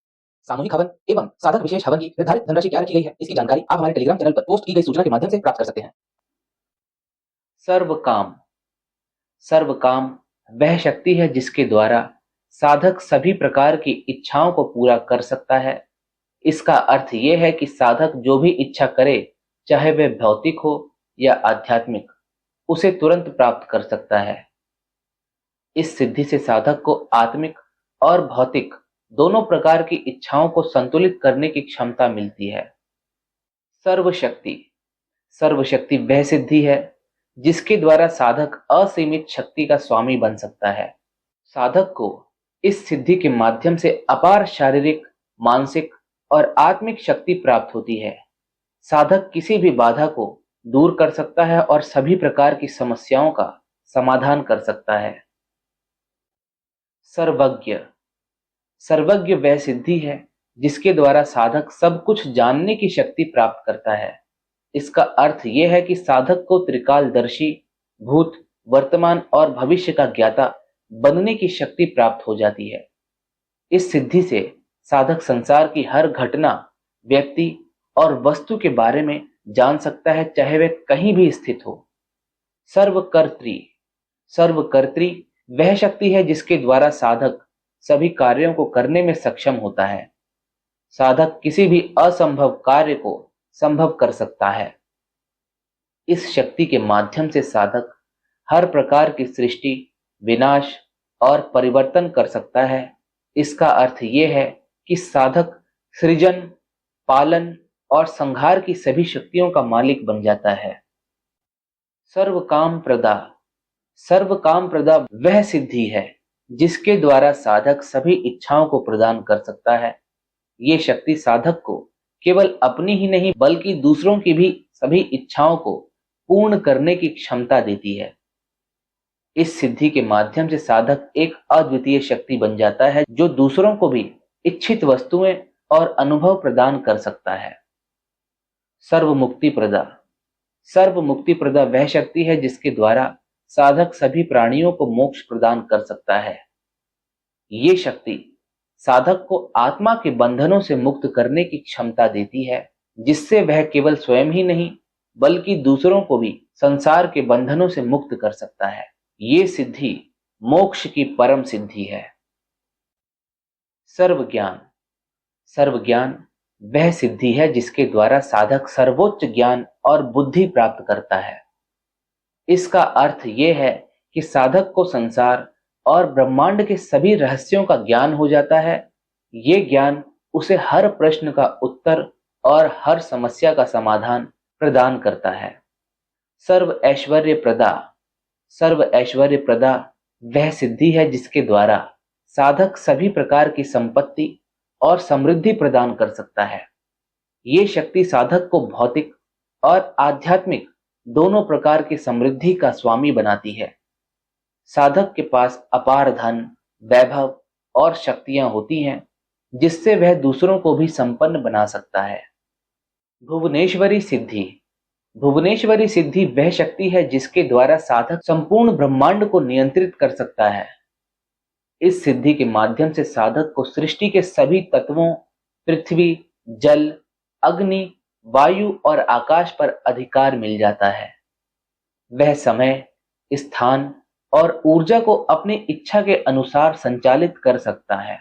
सामूहिक हवन एवं साधक विशेष हवन की निर्धारित धनराशि क्या रखी गई है इसकी जानकारी आप हमारे टेलीग्राम चैनल पर पोस्ट की गई सूचना के माध्यम से प्राप्त कर सकते हैं। सर्वकाम सर्वकाम वह शक्ति है जिसके द्वारा साधक सभी प्रकार की इच्छाओं को पूरा कर सकता है। इसका अर्थ ये है कि साधक जो भी इच्छा करे, चाहे वह भौतिक हो या आध्यात्मिक, उसे तुरंत प्राप्त कर सकता है। इस सिद्धि से साधक को आत्मिक और भौतिक दोनों प्रकार की इच्छाओं को संतुलित करने की क्षमता मिलती है। सर्वशक्ति। सर्वशक्ति वह सिद्धि है जिसके द्वारा साधक असीमित शक्ति का स्वामी बन सकता है। साधक को इस सिद्धि के माध्यम से अपार शारीरिक, मानसिक और आत्मिक शक्ति प्राप्त होती है। साधक किसी भी बाधा को दूर कर सकता है और सभी प्रकार की समस्याओं का समाधान कर सकता है। सर्वज्ञ। सर्वज्ञ वह सिद्धि है जिसके द्वारा साधक सब कुछ जानने की शक्ति प्राप्त करता है। इसका अर्थ यह है कि साधक को त्रिकालदर्शी, भूत, वर्तमान और भविष्य का ज्ञाता बनने की शक्ति प्राप्त हो जाती है। इस सिद्धि से साधक संसार की हर घटना, व्यक्ति और वस्तु के बारे में जान सकता है, चाहे वह कहीं भी स्थित हो। सर्वकर्त्री। सर्वकर्त्री वह शक्ति है जिसके द्वारा साधक सभी कार्यों को करने में सक्षम होता है। साधक किसी भी असंभव कार्य को संभव कर सकता है। इस शक्ति के माध्यम से साधक हर प्रकार की सृष्टि, विनाश और परिवर्तन कर सकता है। इसका अर्थ यह है कि साधक सृजन, पालन और संहार की सभी शक्तियों का मालिक बन जाता है। सर्वकाम प्रदा। सर्वकाम प्रदा वह सिद्धि है जिसके द्वारा साधक सभी इच्छाओं को प्रदान कर सकता है। ये शक्ति साधक को केवल अपनी ही नहीं बल्कि दूसरों की भी सभी इच्छाओं को पूर्ण करने की क्षमता देती है। इस सिद्धि के माध्यम से साधक एक अद्वितीय शक्ति बन जाता है जो दूसरों को भी इच्छित वस्तुएं और अनुभव प्रदान कर सकता है। सर्वमुक्ति प्रदा। सर्वमुक्ति प्रदा वह शक्ति है जिसके द्वारा साधक सभी प्राणियों को मोक्ष प्रदान कर सकता है। ये शक्ति साधक को आत्मा के बंधनों से मुक्त करने की क्षमता देती है, जिससे वह केवल स्वयं ही नहीं बल्कि दूसरों को भी संसार के बंधनों से मुक्त कर सकता है। ये सिद्धि मोक्ष की परम सिद्धि है। सर्वज्ञान। सर्वज्ञान वह सिद्धि है जिसके द्वारा साधक सर्वोच्च ज्ञान और बुद्धि प्राप्त करता है। इसका अर्थ यह है कि साधक को संसार और ब्रह्मांड के सभी रहस्यों का ज्ञान हो जाता है। ये ज्ञान उसे हर प्रश्न का उत्तर और हर समस्या का समाधान प्रदान करता है। सर्व ऐश्वर्य प्रदा। सर्व ऐश्वर्य प्रदा वह सिद्धि है जिसके द्वारा साधक सभी प्रकार की संपत्ति और समृद्धि प्रदान कर सकता है। ये शक्ति साधक को भौतिक और आध्यात्मिक दोनों प्रकार की समृद्धि का स्वामी बनाती है। साधक के पास अपार धन, वैभव और शक्तियां होती हैं, जिससे वह दूसरों को भी संपन्न बना सकता है। भुवनेश्वरी सिद्धि। भुवनेश्वरी सिद्धि वह शक्ति है जिसके द्वारा साधक संपूर्ण ब्रह्मांड को नियंत्रित कर सकता है। इस सिद्धि के माध्यम से साधक को सृष्टि के सभी तत्वों, पृथ्वी, जल, अग्नि, वायु और आकाश पर अधिकार मिल जाता है। वह समय, स्थान और ऊर्जा को अपनी इच्छा के अनुसार संचालित कर सकता है।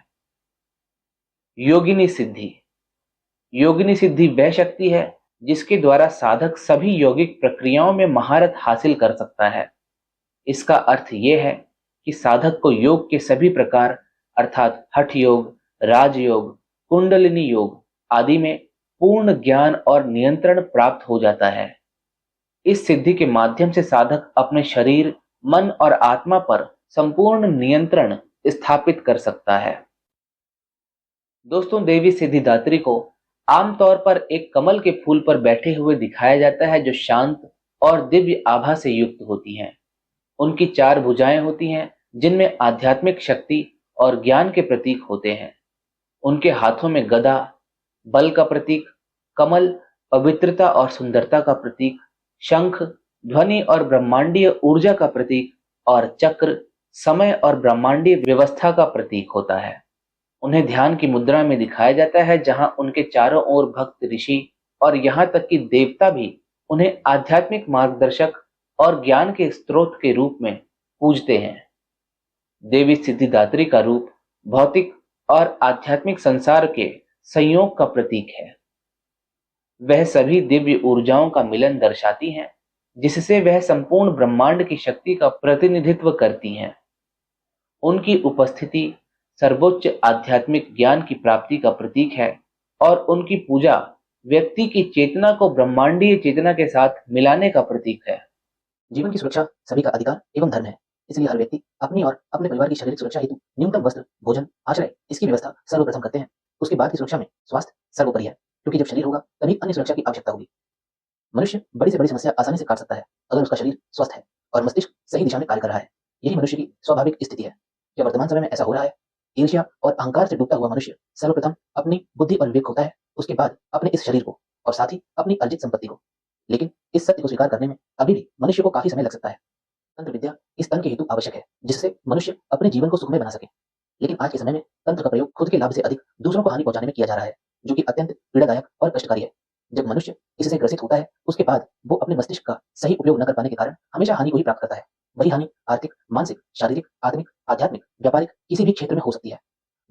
योगिनी सिद्धि। योगिनी सिद्धि वह शक्ति है जिसके द्वारा साधक सभी यौगिक प्रक्रियाओं में महारत हासिल कर सकता है। इसका अर्थ यह है कि साधक को योग के सभी प्रकार अर्थात हठ योग, राजयोग, कुंडलिनी योग आदि में पूर्ण ज्ञान और नियंत्रण प्राप्त हो जाता है। इस सिद्धि के माध्यम से साधक अपने शरीर, मन और आत्मा पर संपूर्ण नियंत्रण स्थापित कर सकता है। दोस्तों, देवी सिद्धिदात्री को आमतौर पर एक कमल के फूल पर बैठे हुए दिखाया जाता है जो शांत और दिव्य आभा से युक्त होती हैं। उनकी 4 भुजाएं होती हैं जिनमें आध्यात्मिक शक्ति और ज्ञान के प्रतीक होते हैं। उनके हाथों में गदा बल का प्रतीक, कमल पवित्रता और सुंदरता का प्रतीक, शंख ध्वनि और ब्रह्मांडीय ऊर्जा का प्रतीक और चक्र समय और ब्रह्मांडीय व्यवस्था का प्रतीक होता है। उन्हें ध्यान की मुद्रा में दिखाया जाता है जहां उनके चारों ओर भक्त ऋषि और यहां तक कि देवता भी उन्हें आध्यात्मिक मार्गदर्शक और ज्ञान के स्रोत के रूप में पूजते हैं। देवी सिद्धिदात्री का रूप भौतिक और आध्यात्मिक संसार के संयोग का प्रतीक है। वह सभी दिव्य ऊर्जाओं का मिलन दर्शाती हैं, जिससे वह संपूर्ण ब्रह्मांड की शक्ति का प्रतिनिधित्व करती हैं। उनकी उपस्थिति सर्वोच्च आध्यात्मिक ज्ञान की प्राप्ति का प्रतीक है और उनकी पूजा व्यक्ति की चेतना को ब्रह्मांडीय चेतना के साथ मिलाने का प्रतीक है। जीवन की सुरक्षा सभी का अधिकार एवं धर्म है। इसलिए हर व्यक्ति अपनी और अपने परिवार की शारीरिक सुरक्षा हेतु न्यूनतम वस्त्र, भोजन, आश्रय इसकी व्यवस्था सर्वप्रथम करते हैं। उसके बाद की सुरक्षा में स्वास्थ्य सर्वोपरि है, क्योंकि जब शरीर होगा तभी अन्य सुरक्षा की आवश्यकता होगी। मनुष्य बड़ी से बड़ी समस्या आसानी से काट सकता है अगर उसका शरीर स्वस्थ है और मस्तिष्क सही दिशा में कार्य कर रहा है। यही मनुष्य की स्वाभाविक स्थिति है। क्या वर्तमान समय में ऐसा हो रहा है? ईर्ष्या और अहंकार से डूबता हुआ मनुष्य सर्वप्रथम अपनी बुद्धि और विवेक खोता है, उसके बाद अपने इस शरीर को और साथ ही अपनी अर्जित संपत्ति को। लेकिन इस सत्य को स्वीकार करने में अभी भी मनुष्य को काफी समय लग सकता है। तंत्र विद्या इस तन के हेतु आवश्यक है, जिससे मनुष्य अपने जीवन को सुखमय बना सके। लेकिन आज के समय में तंत्र का प्रयोग खुद के लाभ से अधिक दूसरों को हानि पहुंचाने में किया जा रहा है, जो कि अत्यंत पीड़ादायक और कष्टकारी है। जब मनुष्य इससे ग्रसित होता है, उसके बाद वो अपने मस्तिष्क का सही उपयोग न कर पाने के कारण हमेशा हानि को ही प्राप्त करता है। वही हानि आर्थिक, मानसिक, शारीरिक, आत्मिक, आध्यात्मिक, व्यापारिक किसी भी क्षेत्र में हो सकती है।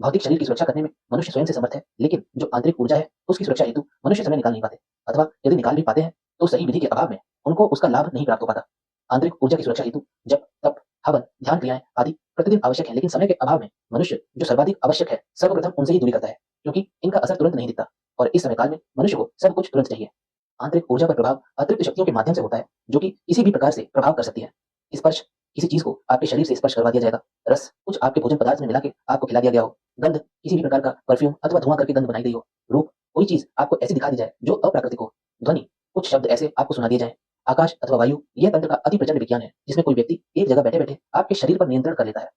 भौतिक शरीर की सुरक्षा करने में मनुष्य स्वयं से समर्थ है, लेकिन जो आंतरिक ऊर्जा है उसकी सुरक्षा हेतु मनुष्य समय निकाल नहीं पाते, अथवा यदि निकाल भी पाते हैं तो सही विधि के अभाव में उनको उसका लाभ नहीं प्राप्त हो पाता। आंतरिक ऊर्जा की सुरक्षा हेतु जप, तप, हवन, ध्यान क्रियाएं आदि प्रतिदिन आवश्यक है, लेकिन समय के अभाव में मनुष्य जो सर्वाधिक आवश्यक है सर्वप्रथम उनसे ही दूरी करता है, क्योंकि इनका असर तुरंत नहीं दिखता और इस समय काल में मनुष्य को सब कुछ तुरंत चाहिए। आंतरिक ऊर्जा पर प्रभाव अतिरिक्त शक्तियों के माध्यम से होता है, जो कि किसी भी प्रकार से प्रभाव कर सकती है। स्पर्श, किसी चीज को आपके शरीर से स्पर्श करवा दिया जाएगा। रस, कुछ आपके भोजन पदार्थ में मिला के आपको खिला दिया गया हो। गंध, किसी भी प्रकार का परफ्यूम अथवा धुआं करके गंध बनाई गई हो। रूप, कोई चीज आपको ऐसी दिखा दी जाए जो अप्राकृतिक हो। ध्वनि, कुछ शब्द ऐसे आपको सुना दिए जाए। आकाश अथवा वायु, यह तंत्र का अति प्रचंड विज्ञान है, जिसमें कोई व्यक्ति एक जगह बैठे बैठे आपके शरीर पर नियंत्रण कर लेता है।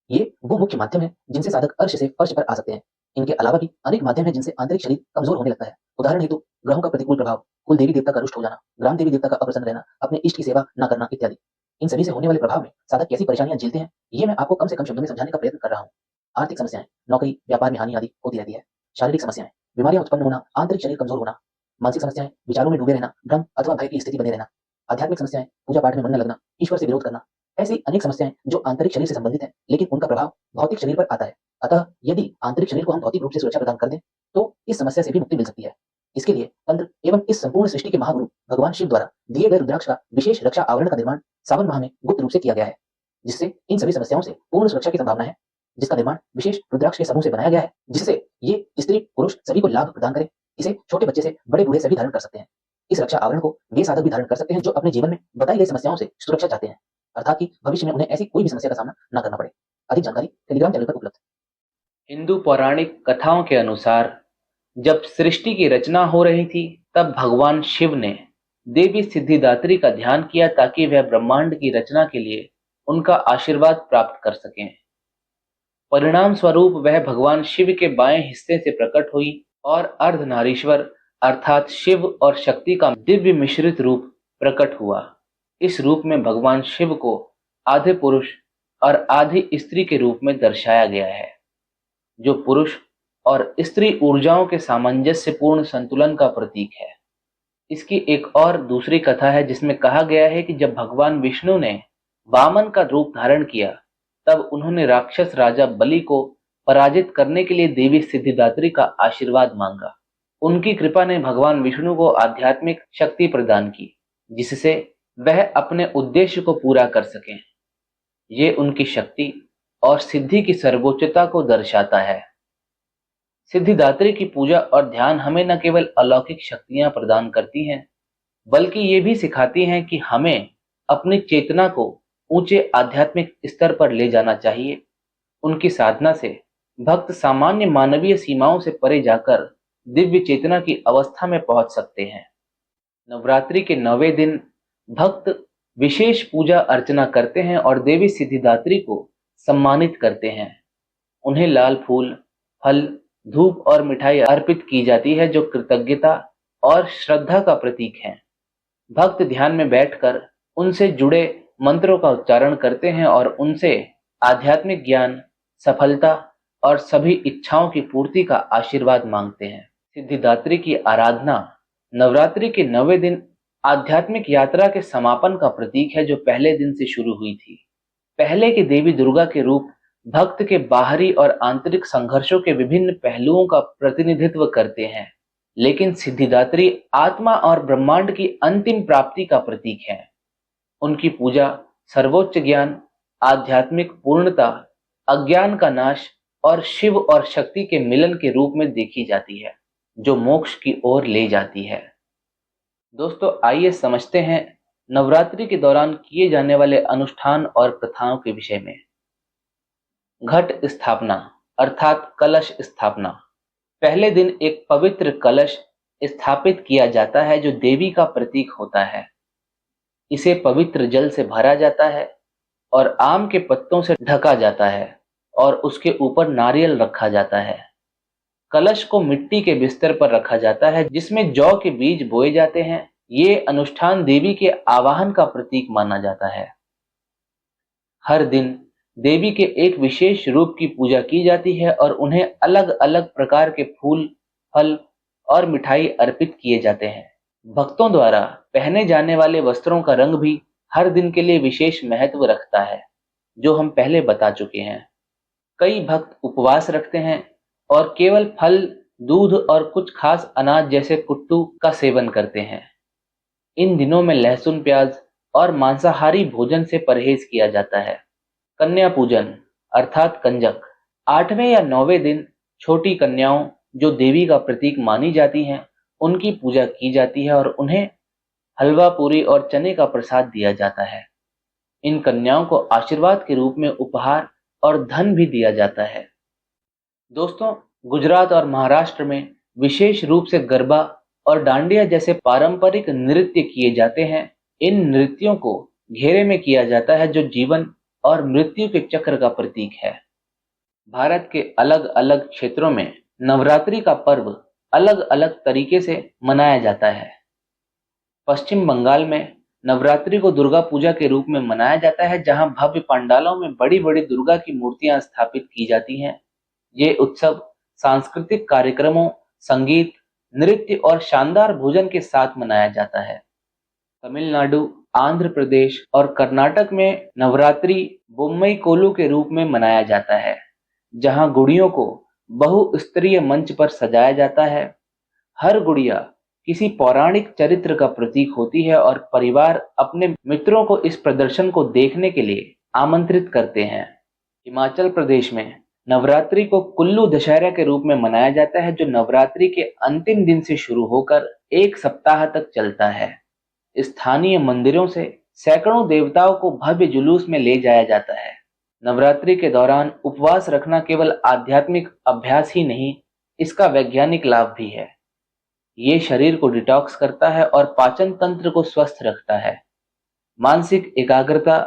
ये वो मुख्य माध्यम है जिनसे साधक अर्श से फर्श पर आ सकते हैं। इनके अलावा भी अनेक माध्यम है जिनसे आंतरिक शरीर कमजोर होने लगता है। उदाहरण हेतु ग्रहों का प्रतिकूल प्रभाव, कुल देवी देवता का रुष्ट हो जाना, ग्राम देवी देवता का अप्रसन्न रहना, अपने इष्ट की सेवा न करना इत्यादि। इन सभी से होने वाले प्रभाव में साधक कैसी परेशानियां झेलते हैं, ये मैं आपको कम से कम शब्दों में समझाने का प्रयत्न कर रहा हूँ। आर्थिक समस्याएं, नौकरी व्यापार में हानि आदि होती रहती है। शारीरिक समस्याएं, बीमारियां उत्पन्न होना, आंतरिक शरीर कमजोर होना। मानसिक समस्याएं, विचारों में डूबे रहना, भ्रम अथवा भय की स्थिति बने रहना। आध्यात्मिक समस्याएं, पूजा पाठ में मन न लगना, ईश्वर से विरोध करना। ऐसी अनेक समस्याएं जो आंतरिक शरीर से संबंधित है, लेकिन उनका प्रभाव भौतिक शरीर पर आता है। अतः यदि आंतरिक शरीर को हम भौतिक रूप से सुरक्षा प्रदान कर दें तो इस समस्या से भी मुक्ति मिल सकती है। इसके लिए तंत्र एवं इस संपूर्ण सृष्टि के महागुरु भगवान शिव द्वारा दिए गए रुद्राक्ष का विशेष रक्षा आवरण का निर्माण सावन माह में गुप्त रूप से किया गया है, जिससे इन सभी समस्याओं से पूर्ण सुरक्षा की संभावना है। जिसका निर्माण विशेष रुद्राक्ष के समूह से बनाया गया है, जिससे ये स्त्री पुरुष सभी को लाभ प्रदान करे। इसे छोटे बच्चे से बड़े बूढ़े सभी धारण कर सकते हैं। इस रक्षा आवरण को वे साधक भी धारण कर सकते हैं जो अपने जीवन में बताई गई समस्याओं से सुरक्षा चाहते हैं, अर्थात कि भविष्य में उन्हें ऐसी कोई भी समस्या का सामना न करना पड़े। अधिक जानकारी टेलीग्राम चैनल पर उपलब्ध। हिंदू पौराणिक कथाओं के अनुसार जब सृष्टि की रचना हो रही थी, तब भगवान शिव ने देवी सिद्धिदात्री का ध्यान किया ताकि वह ब्रह्मांड की रचना के लिए उनका आशीर्वाद प्राप्त कर सकें। परिणाम स्वरूप वह भगवान शिव के बाएं हिस्से से प्रकट हुई और अर्धनारीश्वर अर्थात शिव और शक्ति का दिव्य मिश्रित रूप प्रकट हुआ। इस रूप में भगवान शिव को आधे पुरुष और आधी स्त्री के रूप में दर्शाया गया है, जो पुरुष और स्त्री ऊर्जाओं के सामंजस्यपूर्ण संतुलन का प्रतीक है। इसकी एक और दूसरी कथा है जिसमें कहा गया है कि जब भगवान विष्णु ने वामन का रूप धारण किया, तब उन्होंने राक्षस राजा बलि को पराजित करने के लिए देवी सिद्धिदात्री का आशीर्वाद मांगा। उनकी कृपा ने भगवान विष्णु को आध्यात्मिक शक्ति प्रदान की, जिससे वह अपने उद्देश्य को पूरा कर सकें। ये उनकी शक्ति और सिद्धि की सर्वोच्चता को दर्शाता है। सिद्धिदात्री की पूजा और ध्यान हमें न केवल अलौकिक शक्तियां प्रदान करती हैं, बल्कि ये भी सिखाती हैं कि हमें अपनी चेतना को ऊंचे आध्यात्मिक स्तर पर ले जाना चाहिए। उनकी साधना से भक्त सामान्य मानवीय सीमाओं से परे जाकर दिव्य चेतना की अवस्था में पहुंच सकते हैं। नवरात्रि के 9वें दिन भक्त विशेष पूजा अर्चना करते हैं और देवी सिद्धिदात्री को सम्मानित करते हैं। उन्हें लाल फूल, फल, धूप और मिठाई अर्पित की जाती है, जो कृतज्ञता और श्रद्धा का प्रतीक है। भक्त ध्यान में बैठकर उनसे जुड़े मंत्रों का उच्चारण करते हैं और उनसे आध्यात्मिक ज्ञान, सफलता और सभी इच्छाओं की पूर्ति का आशीर्वाद मांगते हैं। सिद्धिदात्री की आराधना नवरात्रि के 9वें दिन आध्यात्मिक यात्रा के समापन का प्रतीक है, जो पहले दिन से शुरू हुई थी। पहले की देवी दुर्गा के रूप भक्त के बाहरी और आंतरिक संघर्षों के विभिन्न पहलुओं का प्रतिनिधित्व करते हैं, लेकिन सिद्धिदात्री आत्मा और ब्रह्मांड की अंतिम प्राप्ति का प्रतीक है। उनकी पूजा सर्वोच्च ज्ञान, आध्यात्मिक पूर्णता, अज्ञान का नाश और शिव और शक्ति के मिलन के रूप में देखी जाती है, जो मोक्ष की ओर ले जाती है। दोस्तों, आइए समझते हैं नवरात्रि के दौरान किए जाने वाले अनुष्ठान और प्रथाओं के विषय में। घट स्थापना अर्थात कलश स्थापना। पहले दिन एक पवित्र कलश स्थापित किया जाता है जो देवी का प्रतीक होता है। इसे पवित्र जल से भरा जाता है और आम के पत्तों से ढका जाता है और उसके ऊपर नारियल रखा जाता है। कलश को मिट्टी के बिस्तर पर रखा जाता है जिसमें जौ के बीज बोए जाते हैं। ये अनुष्ठान देवी के आवाहन का प्रतीक माना जाता है। हर दिन देवी के एक विशेष रूप की पूजा की जाती है और उन्हें अलग अलग प्रकार के फूल, फल और मिठाई अर्पित किए जाते हैं। भक्तों द्वारा पहने जाने वाले वस्त्रों का रंग भी हर दिन के लिए विशेष महत्व रखता है, जो हम पहले बता चुके हैं। कई भक्त उपवास रखते हैं और केवल फल, दूध और कुछ खास अनाज जैसे कुट्टू का सेवन करते हैं। इन दिनों में लहसुन, प्याज और मांसाहारी भोजन से परहेज किया जाता है। कन्या पूजन अर्थात कंजक। 8वें या 9वें दिन छोटी कन्याओं, जो देवी का प्रतीक मानी जाती हैं, उनकी पूजा की जाती है और उन्हें हलवा, पूरी और चने का प्रसाद दिया जाता है। इन कन्याओं को आशीर्वाद के रूप में उपहार और धन भी दिया जाता है। दोस्तों, गुजरात और महाराष्ट्र में विशेष रूप से गरबा और डांडिया जैसे पारंपरिक नृत्य किए जाते हैं। इन नृत्यों को घेरे में किया जाता है, जो जीवन और मृत्यु के चक्र का प्रतीक है। भारत के अलग अलग क्षेत्रों में नवरात्रि का पर्व अलग अलग तरीके से मनाया जाता है। पश्चिम बंगाल में नवरात्रि को दुर्गा पूजा के रूप में मनाया जाता है, जहां भव्य पंडालों में बड़ी बड़ी दुर्गा की मूर्तियां स्थापित की जाती हैं। ये उत्सव सांस्कृतिक कार्यक्रमों, संगीत, नृत्य और शानदार भोजन के साथ मनाया जाता है। तमिलनाडु, आंध्र प्रदेश और कर्नाटक में नवरात्रि बोम्मई कोलू के रूप में मनाया जाता है, जहां गुड़ियों को बहुस्तरीय मंच पर सजाया जाता है। हर गुड़िया किसी पौराणिक चरित्र का प्रतीक होती है और परिवार अपने मित्रों को इस प्रदर्शन को देखने के लिए आमंत्रित करते हैं। हिमाचल प्रदेश में नवरात्रि को कुल्लू दशहरा के रूप में मनाया जाता है, जो नवरात्रि के अंतिम दिन से शुरू होकर एक सप्ताह तक चलता है। स्थानीय मंदिरों से सैकड़ों देवताओं को भव्य जुलूस में ले जाया जाता है। नवरात्रि के दौरान उपवास रखना केवल आध्यात्मिक अभ्यास ही नहीं, इसका वैज्ञानिक लाभ भी है। ये शरीर को डिटॉक्स करता है और पाचन तंत्र को स्वस्थ रखता है। मानसिक एकाग्रता,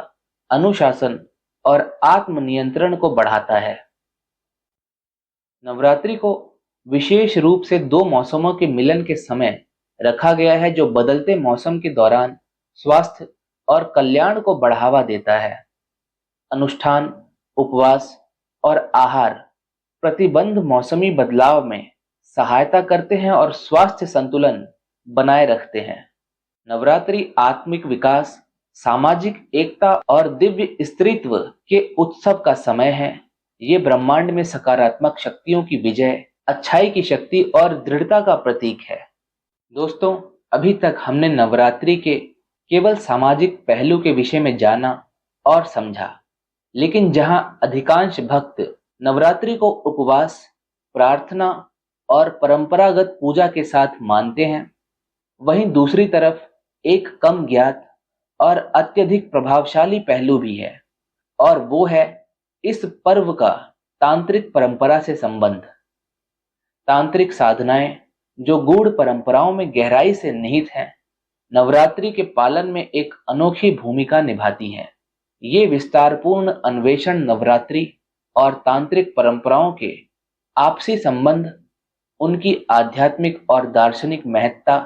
अनुशासन और आत्मनियंत्रण को बढ़ाता है। नवरात्रि को विशेष रूप से 2 मौसमों के मिलन के समय रखा गया है, जो बदलते मौसम के दौरान स्वास्थ्य और कल्याण को बढ़ावा देता है। अनुष्ठान, उपवास और आहार प्रतिबंध मौसमी बदलाव में सहायता करते हैं और स्वास्थ्य संतुलन बनाए रखते हैं। नवरात्रि आत्मिक विकास, सामाजिक एकता और दिव्य स्त्रीत्व के उत्सव का समय है। ये ब्रह्मांड में सकारात्मक शक्तियों की विजय, अच्छाई की शक्ति और दृढ़ता का प्रतीक है। दोस्तों, अभी तक हमने नवरात्रि के केवल सामाजिक पहलू के विषय में जाना और समझा, लेकिन जहां अधिकांश भक्त नवरात्रि को उपवास, प्रार्थना और परंपरागत पूजा के साथ मानते हैं, वहीं दूसरी तरफ एक कम ज्ञात और अत्यधिक प्रभावशाली पहलू भी है, और वो है इस पर्व का तांत्रिक परंपरा से संबंध। तांत्रिक साधनाएं, जो गूढ़ परंपराओं में गहराई से निहित हैं, नवरात्रि के पालन में एक अनोखी भूमिका निभाती हैं। ये विस्तारपूर्ण अन्वेषण नवरात्रि और तांत्रिक परंपराओं के आपसी संबंध, उनकी आध्यात्मिक और दार्शनिक महत्ता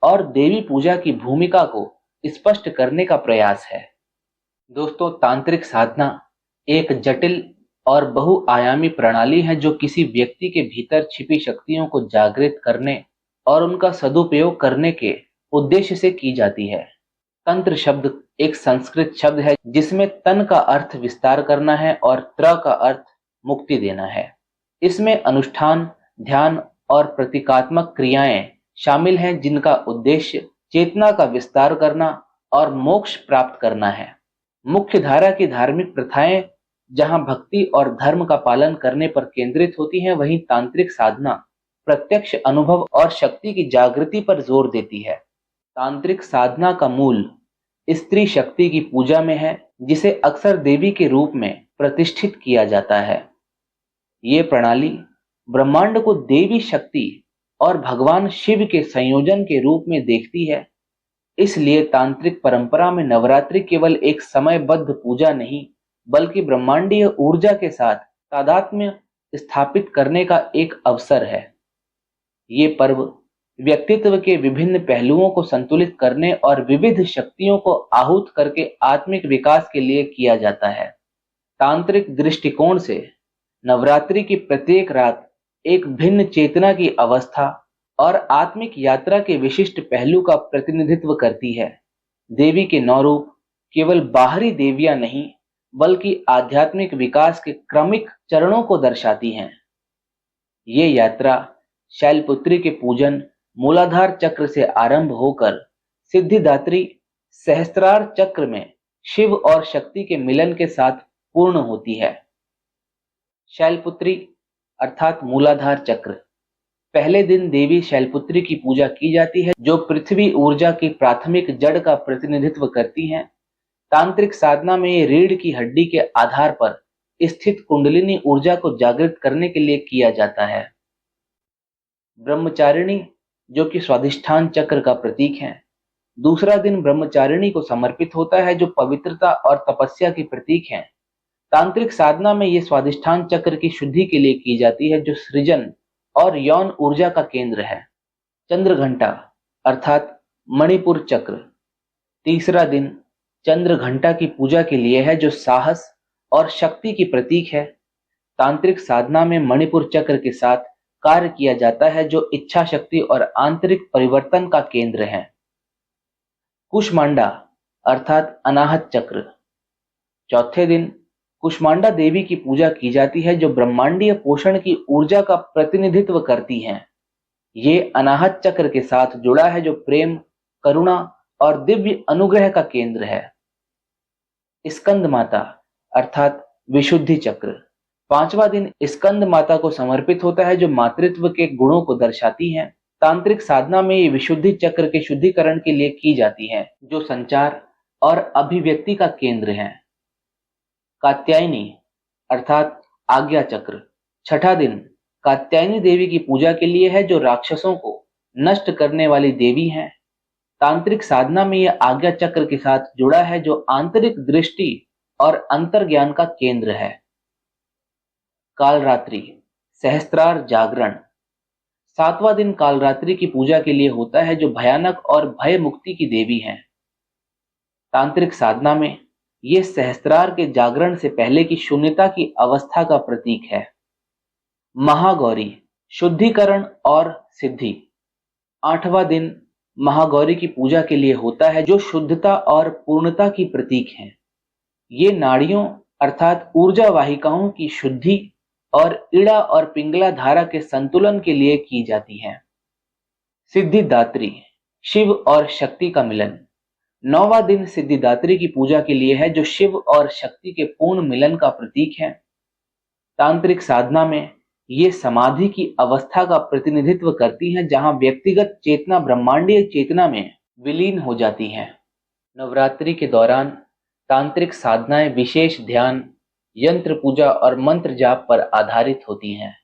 और देवी पूजा की भूमिका को स्पष्ट करने का प्रयास है। दोस्तों, तांत्रिक साधना एक जटिल और बहुआयामी प्रणाली है, जो किसी व्यक्ति के भीतर छिपी शक्तियों को जागृत करने और उनका सदुपयोग करने के उद्देश्य से की जाती है। तंत्र शब्द एक संस्कृत शब्द है जिसमें तन का अर्थ विस्तार करना है और त्र का अर्थ मुक्ति देना है। इसमें अनुष्ठान, ध्यान और प्रतीकात्मक क्रियाएं शामिल हैं जिनका उद्देश्य चेतना का विस्तार करना और मोक्ष प्राप्त करना है। मुख्य धारा की धार्मिक प्रथाएं जहां भक्ति और धर्म का पालन करने पर केंद्रित होती हैं, वहीं तांत्रिक साधना प्रत्यक्ष अनुभव और शक्ति की जागृति पर जोर देती है। तांत्रिक साधना का मूल स्त्री शक्ति की पूजा में है, जिसे अक्सर देवी के रूप में प्रतिष्ठित किया जाता है। ये प्रणाली ब्रह्मांड को देवी शक्ति और भगवान शिव के संयोजन के रूप में देखती है। इसलिए तांत्रिक परंपरा में नवरात्रि केवल एक समयबद्ध पूजा नहीं, बल्कि ब्रह्मांडीय ऊर्जा के साथ तादात्म्य स्थापित करने का एक अवसर है। ये पर्व व्यक्तित्व के विभिन्न पहलुओं को संतुलित करने और विविध शक्तियों को आहूत करके आत्मिक विकास के लिए किया जाता है। तांत्रिक दृष्टिकोण से नवरात्रि की प्रत्येक रात एक भिन्न चेतना की अवस्था और आत्मिक यात्रा के विशिष्ट पहलू का प्रतिनिधित्व करती है। देवी के 9 रूप केवल बाहरी देवियां नहीं, बल्कि आध्यात्मिक विकास के क्रमिक चरणों को दर्शाती हैं। ये यात्रा शैलपुत्री के पूजन मूलाधार चक्र से आरंभ होकर सिद्धिदात्री सहस्त्रार चक्र में शिव और शक्ति के मिलन के साथ पूर्ण होती है। शैलपुत्री अर्थात मूलाधार चक्र। पहले दिन देवी शैलपुत्री की पूजा की जाती है, जो पृथ्वी ऊर्जा की प्राथमिक जड़ का प्रतिनिधित्व करती हैं। तांत्रिक साधना में ये रीढ़ की हड्डी के आधार पर स्थित कुंडलिनी ऊर्जा को जागृत करने के लिए किया जाता है। ब्रह्मचारिणी, जो कि स्वाधिष्ठान चक्र का प्रतीक है। दूसरा दिन ब्रह्मचारिणी को समर्पित होता है, जो पवित्रता और तपस्या की प्रतीक है। तांत्रिक साधना में ये स्वाधिष्ठान चक्र की शुद्धि के लिए की जाती है, जो सृजन और यौन ऊर्जा का केंद्र है। चंद्र घंटा अर्थात मणिपुर चक्र। तीसरा दिन चंद्र घंटा की पूजा के लिए है, जो साहस और शक्ति की प्रतीक है। तांत्रिक साधना में मणिपुर चक्र के साथ कार्य किया जाता है, जो इच्छा शक्ति और आंतरिक परिवर्तन का केंद्र है। कुष्मांडा अर्थात अनाहत चक्र। चौथे दिन कुष्मांडा देवी की पूजा की जाती है, जो ब्रह्मांडीय पोषण की ऊर्जा का प्रतिनिधित्व करती हैं। ये अनाहत चक्र के साथ जुड़ा है, जो प्रेम, करुणा और दिव्य अनुग्रह का केंद्र है। स्कंद माता अर्थात विशुद्धि चक्र। 5वां दिन स्कंद माता को समर्पित होता है, जो मातृत्व के गुणों को दर्शाती हैं। तांत्रिक साधना में ये विशुद्धि चक्र के शुद्धिकरण के लिए की जाती है, जो संचार और अभिव्यक्ति का केंद्र है। कात्यायनी अर्थात आज्ञा चक्र। 6ठा दिन कात्यायनी देवी की पूजा के लिए है, जो राक्षसों को नष्ट करने वाली देवी हैं। तांत्रिक साधना में यह आज्ञा चक्र के साथ जुड़ा है, जो आंतरिक दृष्टि और अंतर्ज्ञान का केंद्र है। कालरात्रि सहस्त्रार जागरण। 7वां दिन कालरात्रि की पूजा के लिए होता है, जो भयानक और भय मुक्ति की देवी हैं। तांत्रिक साधना में ये सहस्त्रार के जागरण से पहले की शून्यता की अवस्था का प्रतीक है। महागौरी शुद्धिकरण और सिद्धि। 8वां दिन महागौरी की पूजा के लिए होता है, जो शुद्धता और पूर्णता की प्रतीक है। ये नाड़ियों अर्थात ऊर्जा वाहिकाओं की शुद्धि और इड़ा और पिंगला धारा के संतुलन के लिए की जाती है। सिद्धिदात्री शिव और शक्ति का मिलन। 9वां दिन सिद्धिदात्री की पूजा के लिए है, जो शिव और शक्ति के पूर्ण मिलन का प्रतीक है। तांत्रिक साधना में ये समाधि की अवस्था का प्रतिनिधित्व करती हैं, जहां व्यक्तिगत चेतना ब्रह्मांडीय चेतना में विलीन हो जाती है। नवरात्रि के दौरान तांत्रिक साधनाएं विशेष ध्यान, यंत्र पूजा और मंत्र जाप पर आधारित होती हैं।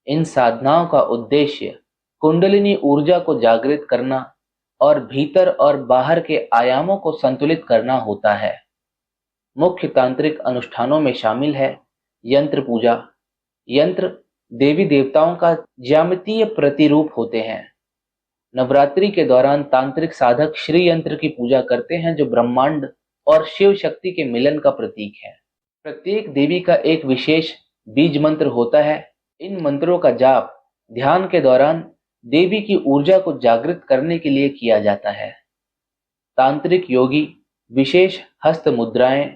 इन साधनाओं का उद्देश्य कुंडलिनी ऊर्जा को जागृत करना और भीतर और बाहर के आयामों को संतुलित करना होता है। मुख्य तांत्रिक अनुष्ठानों में शामिल है यंत्र पूजा। यंत्र देवी देवताओं का ज्यामितीय प्रतिरूप होते हैं। नवरात्रि के दौरान तांत्रिक साधक श्री यंत्र की पूजा करते हैं, जो ब्रह्मांड और शिव शक्ति के मिलन का प्रतीक है। प्रत्येक देवी का एक विशेष बीज मंत्र होता है। इन मंत्रों का जाप ध्यान के दौरान देवी की ऊर्जा को जागृत करने के लिए किया जाता है। तांत्रिक योगी विशेष हस्त मुद्राएं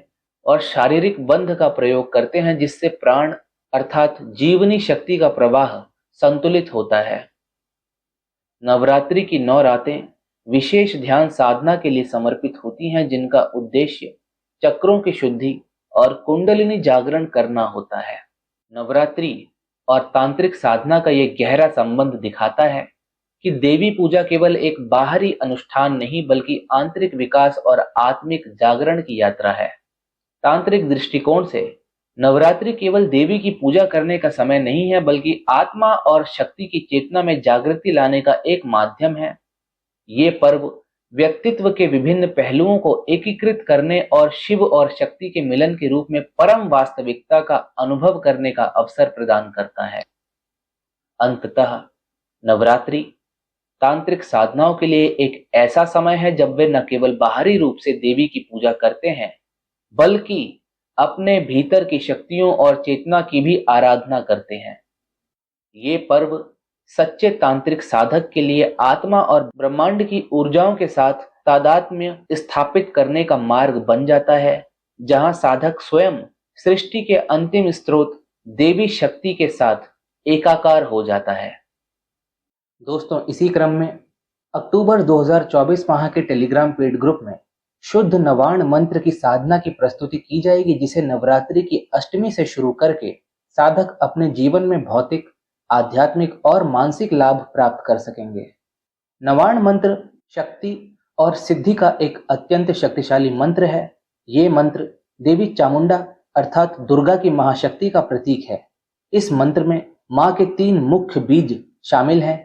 और शारीरिक बंध का प्रयोग करते हैं, जिससे प्राण अर्थात जीवनी शक्ति का प्रवाह संतुलित होता है। नवरात्रि की 9 रातें विशेष ध्यान साधना के लिए समर्पित होती हैं, जिनका उद्देश्य चक्रों की शुद्धि और कुंडलिनी जागरण करना होता है। नवरात्रि और तांत्रिक साधना का यह गहरा संबंध दिखाता है कि देवी पूजा केवल एक बाहरी अनुष्ठान नहीं बल्कि आंतरिक विकास और आत्मिक जागरण की यात्रा है। तांत्रिक दृष्टिकोण से नवरात्रि केवल देवी की पूजा करने का समय नहीं है, बल्कि आत्मा और शक्ति की चेतना में जागृति लाने का एक माध्यम है। ये पर्व व्यक्तित्व के विभिन्न पहलुओं को एकीकृत करने और शिव और शक्ति के मिलन के रूप में परम वास्तविकता का अनुभव करने का अवसर प्रदान करता है। अंततः नवरात्रि तांत्रिक साधनाओं के लिए एक ऐसा समय है जब वे न केवल बाहरी रूप से देवी की पूजा करते हैं, बल्कि अपने भीतर की शक्तियों और चेतना की भी आराधना करते हैं। ये पर्व सच्चे तांत्रिक साधक के लिए आत्मा और ब्रह्मांड की ऊर्जाओं के साथ तादात्म्य स्थापित करने का मार्ग बन जाता है, जहां साधक स्वयं सृष्टि के अंतिम स्रोत देवी शक्ति के साथ एकाकार हो जाता है। दोस्तों, इसी क्रम में अक्टूबर 2024 माह के टेलीग्राम पेड ग्रुप में शुद्ध नवाण मंत्र की साधना की प्रस्तुति की जाएगी, जिसे नवरात्रि की अष्टमी से शुरू करके साधक अपने जीवन में भौतिक, आध्यात्मिक और मानसिक लाभ प्राप्त कर सकेंगे। नवाण मंत्र शक्ति और सिद्धि का एक अत्यंत शक्तिशाली मंत्र है। ये मंत्र देवी चामुंडा अर्थात दुर्गा की महाशक्ति का प्रतीक है। इस मंत्र में मां के 3 मुख्य बीज शामिल हैं।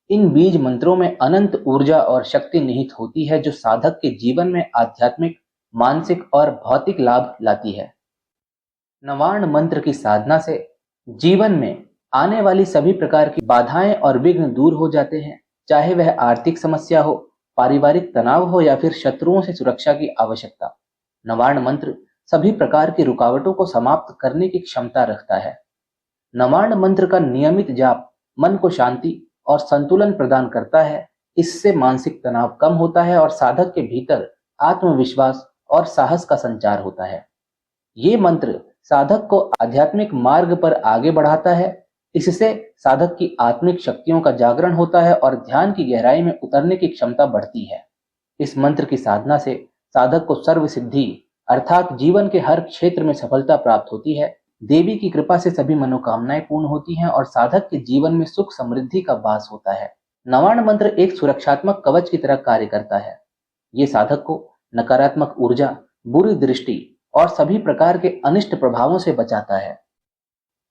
इन बीज मंत्रों में अनंत ऊर्जा और शक्ति निहित होती है, जो साधक के जीवन में आध्यात्मिक, मानसिक और भौतिक लाभ लाती है। नवाण मंत्र की साधना से जीवन में आने वाली सभी प्रकार की बाधाएं और विघ्न दूर हो जाते हैं, चाहे वह आर्थिक समस्या हो, पारिवारिक तनाव हो या फिर शत्रुओं से सुरक्षा की आवश्यकता। नवाण मंत्र सभी प्रकार की रुकावटों को समाप्त करने की क्षमता रखता है। नवाण मंत्र का नियमित जाप मन को शांति और संतुलन प्रदान करता है। इससे मानसिक तनाव कम होता है और साधक के भीतर आत्मविश्वास और साहस का संचार होता है। ये मंत्र साधक को आध्यात्मिक मार्ग पर आगे बढ़ाता है। इससे साधक की आत्मिक शक्तियों का जागरण होता है और ध्यान की गहराई में उतरने की क्षमता बढ़ती है। इस मंत्र की साधना से साधक को सर्व सिद्धि अर्थात जीवन के हर क्षेत्र में सफलता प्राप्त होती है। देवी की कृपा से सभी मनोकामनाएं पूर्ण होती हैं और साधक के जीवन में सुख समृद्धि का वास होता है। नवाण मंत्र एक सुरक्षात्मक कवच की तरह कार्य करता है। ये साधक को नकारात्मक ऊर्जा, बुरी दृष्टि और सभी प्रकार के अनिष्ट प्रभावों से बचाता है।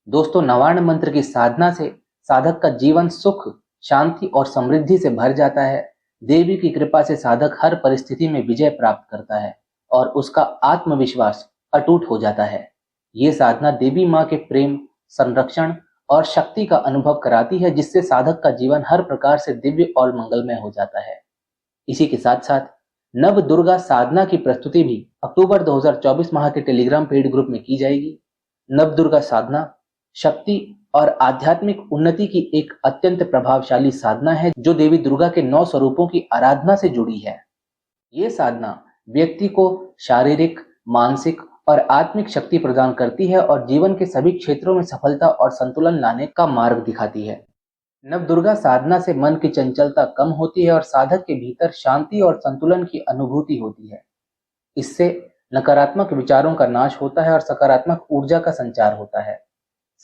दोस्तों, नवाण मंत्र की साधना से साधक का जीवन सुख, शांति और समृद्धि से भर जाता है। देवी की कृपा से साधक हर परिस्थिति में विजय प्राप्त करता है और उसका आत्मविश्वास अटूट हो जाता है। ये साधना देवी मां के प्रेम, संरक्षण और शक्ति का अनुभव कराती है, जिससे साधक का जीवन हर प्रकार से दिव्य और मंगलमय हो जाता है। इसी के साथ साथ नव दुर्गा साधना की प्रस्तुति भी अक्टूबर 2024 माह के टेलीग्राम पेड ग्रुप में की जाएगी। नव दुर्गा साधना शक्ति और आध्यात्मिक उन्नति की एक अत्यंत प्रभावशाली साधना है, जो देवी दुर्गा के 9 स्वरूपों की आराधना से जुड़ी है। ये साधना व्यक्ति को शारीरिक, मानसिक और आत्मिक शक्ति प्रदान करती है और जीवन के सभी क्षेत्रों में सफलता और संतुलन लाने का मार्ग दिखाती है। नवदुर्गा साधना से मन की चंचलता कम होती है और साधक के भीतर शांति और संतुलन की अनुभूति होती है। इससे नकारात्मक विचारों का नाश होता है और सकारात्मक ऊर्जा का संचार होता है।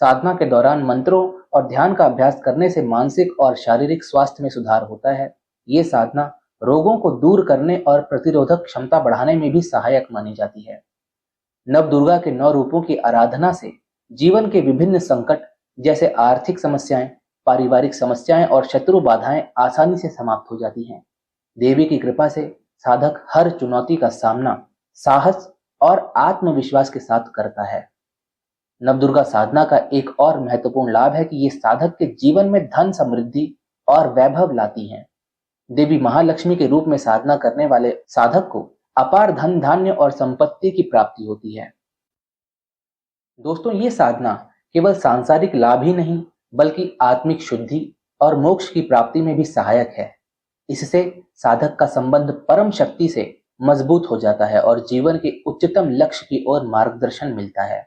साधना के दौरान मंत्रों और ध्यान का अभ्यास करने से मानसिक और शारीरिक स्वास्थ्य में सुधार होता है। ये साधना रोगों को दूर करने और प्रतिरोधक क्षमता बढ़ाने में भी सहायक मानी जाती है। नवदुर्गा के 9 रूपों की आराधना से जीवन के विभिन्न संकट जैसे आर्थिक समस्याएं, पारिवारिक समस्याएं और शत्रु बाधाएं आसानी से समाप्त हो जाती हैं। देवी की कृपा से साधक हर चुनौती का सामना साहस और आत्मविश्वास के साथ करता है। नवदुर्गा साधना का एक और महत्वपूर्ण लाभ है कि ये साधक के जीवन में धन समृद्धि और वैभव लाती हैं। देवी महालक्ष्मी के रूप में साधना करने वाले साधक को अपार धन धान्य और संपत्ति की प्राप्ति होती है। दोस्तों, ये साधना केवल सांसारिक लाभ ही नहीं बल्कि आत्मिक शुद्धि और मोक्ष की प्राप्ति में भी सहायक है। इससे साधक का संबंध परम शक्ति से मजबूत हो जाता है और जीवन के उच्चतम लक्ष्य की ओर मार्गदर्शन मिलता है।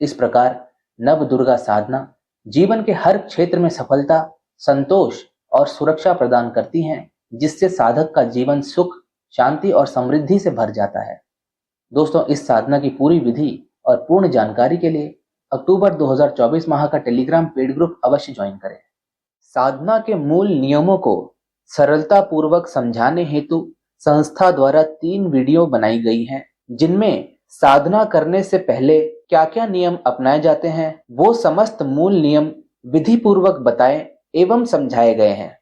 इस प्रकार नव दुर्गा साधना जीवन के हर क्षेत्र में सफलता, संतोष और सुरक्षा प्रदान करती हैं, जिससे साधक का जीवन सुख, शांति और समृद्धि से भर जाता है। दोस्तों, इस साधना की पूरी विधि और पूर्ण जानकारी के लिए अक्टूबर 2024 माह का टेलीग्राम पेड ग्रुप अवश्य ज्वाइन करें। साधना के मूल नियमों को सरलता पूर्वक समझाने हेतु संस्था द्वारा 3 वीडियो बनाई गई हैं, जिनमें साधना करने से पहले क्या क्या नियम अपनाए जाते हैं, वो समस्त मूल नियम विधि पूर्वक बताए एवं समझाए गए हैं,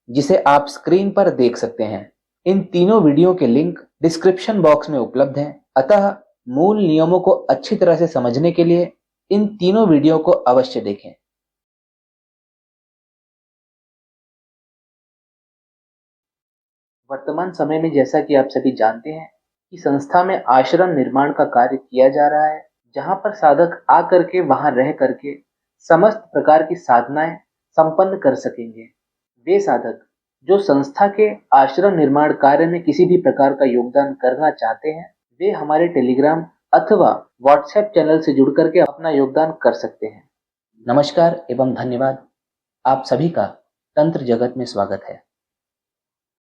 जिसे आप स्क्रीन पर देख सकते हैं। इन तीनों वीडियो के लिंक डिस्क्रिप्शन बॉक्स में उपलब्ध हैं। अतः मूल नियमों को अच्छी तरह से समझने के लिए इन तीनों वीडियो को अवश्य देखें। वर्तमान समय में जैसा कि आप सभी जानते हैं कि संस्था में आश्रम निर्माण का कार्य किया जा रहा है, जहां पर साधक आकर के वहां रह करके समस्त प्रकार की साधनाएं संपन्न कर सकेंगे। वे साधक जो संस्था के आश्रम निर्माण कार्य में किसी भी प्रकार का योगदान करना चाहते हैं, वे हमारे टेलीग्राम अथवा व्हाट्सएप चैनल से जुड़ करके अपना योगदान कर सकते हैं। नमस्कार एवं धन्यवाद। आप सभी का तंत्र जगत में स्वागत है।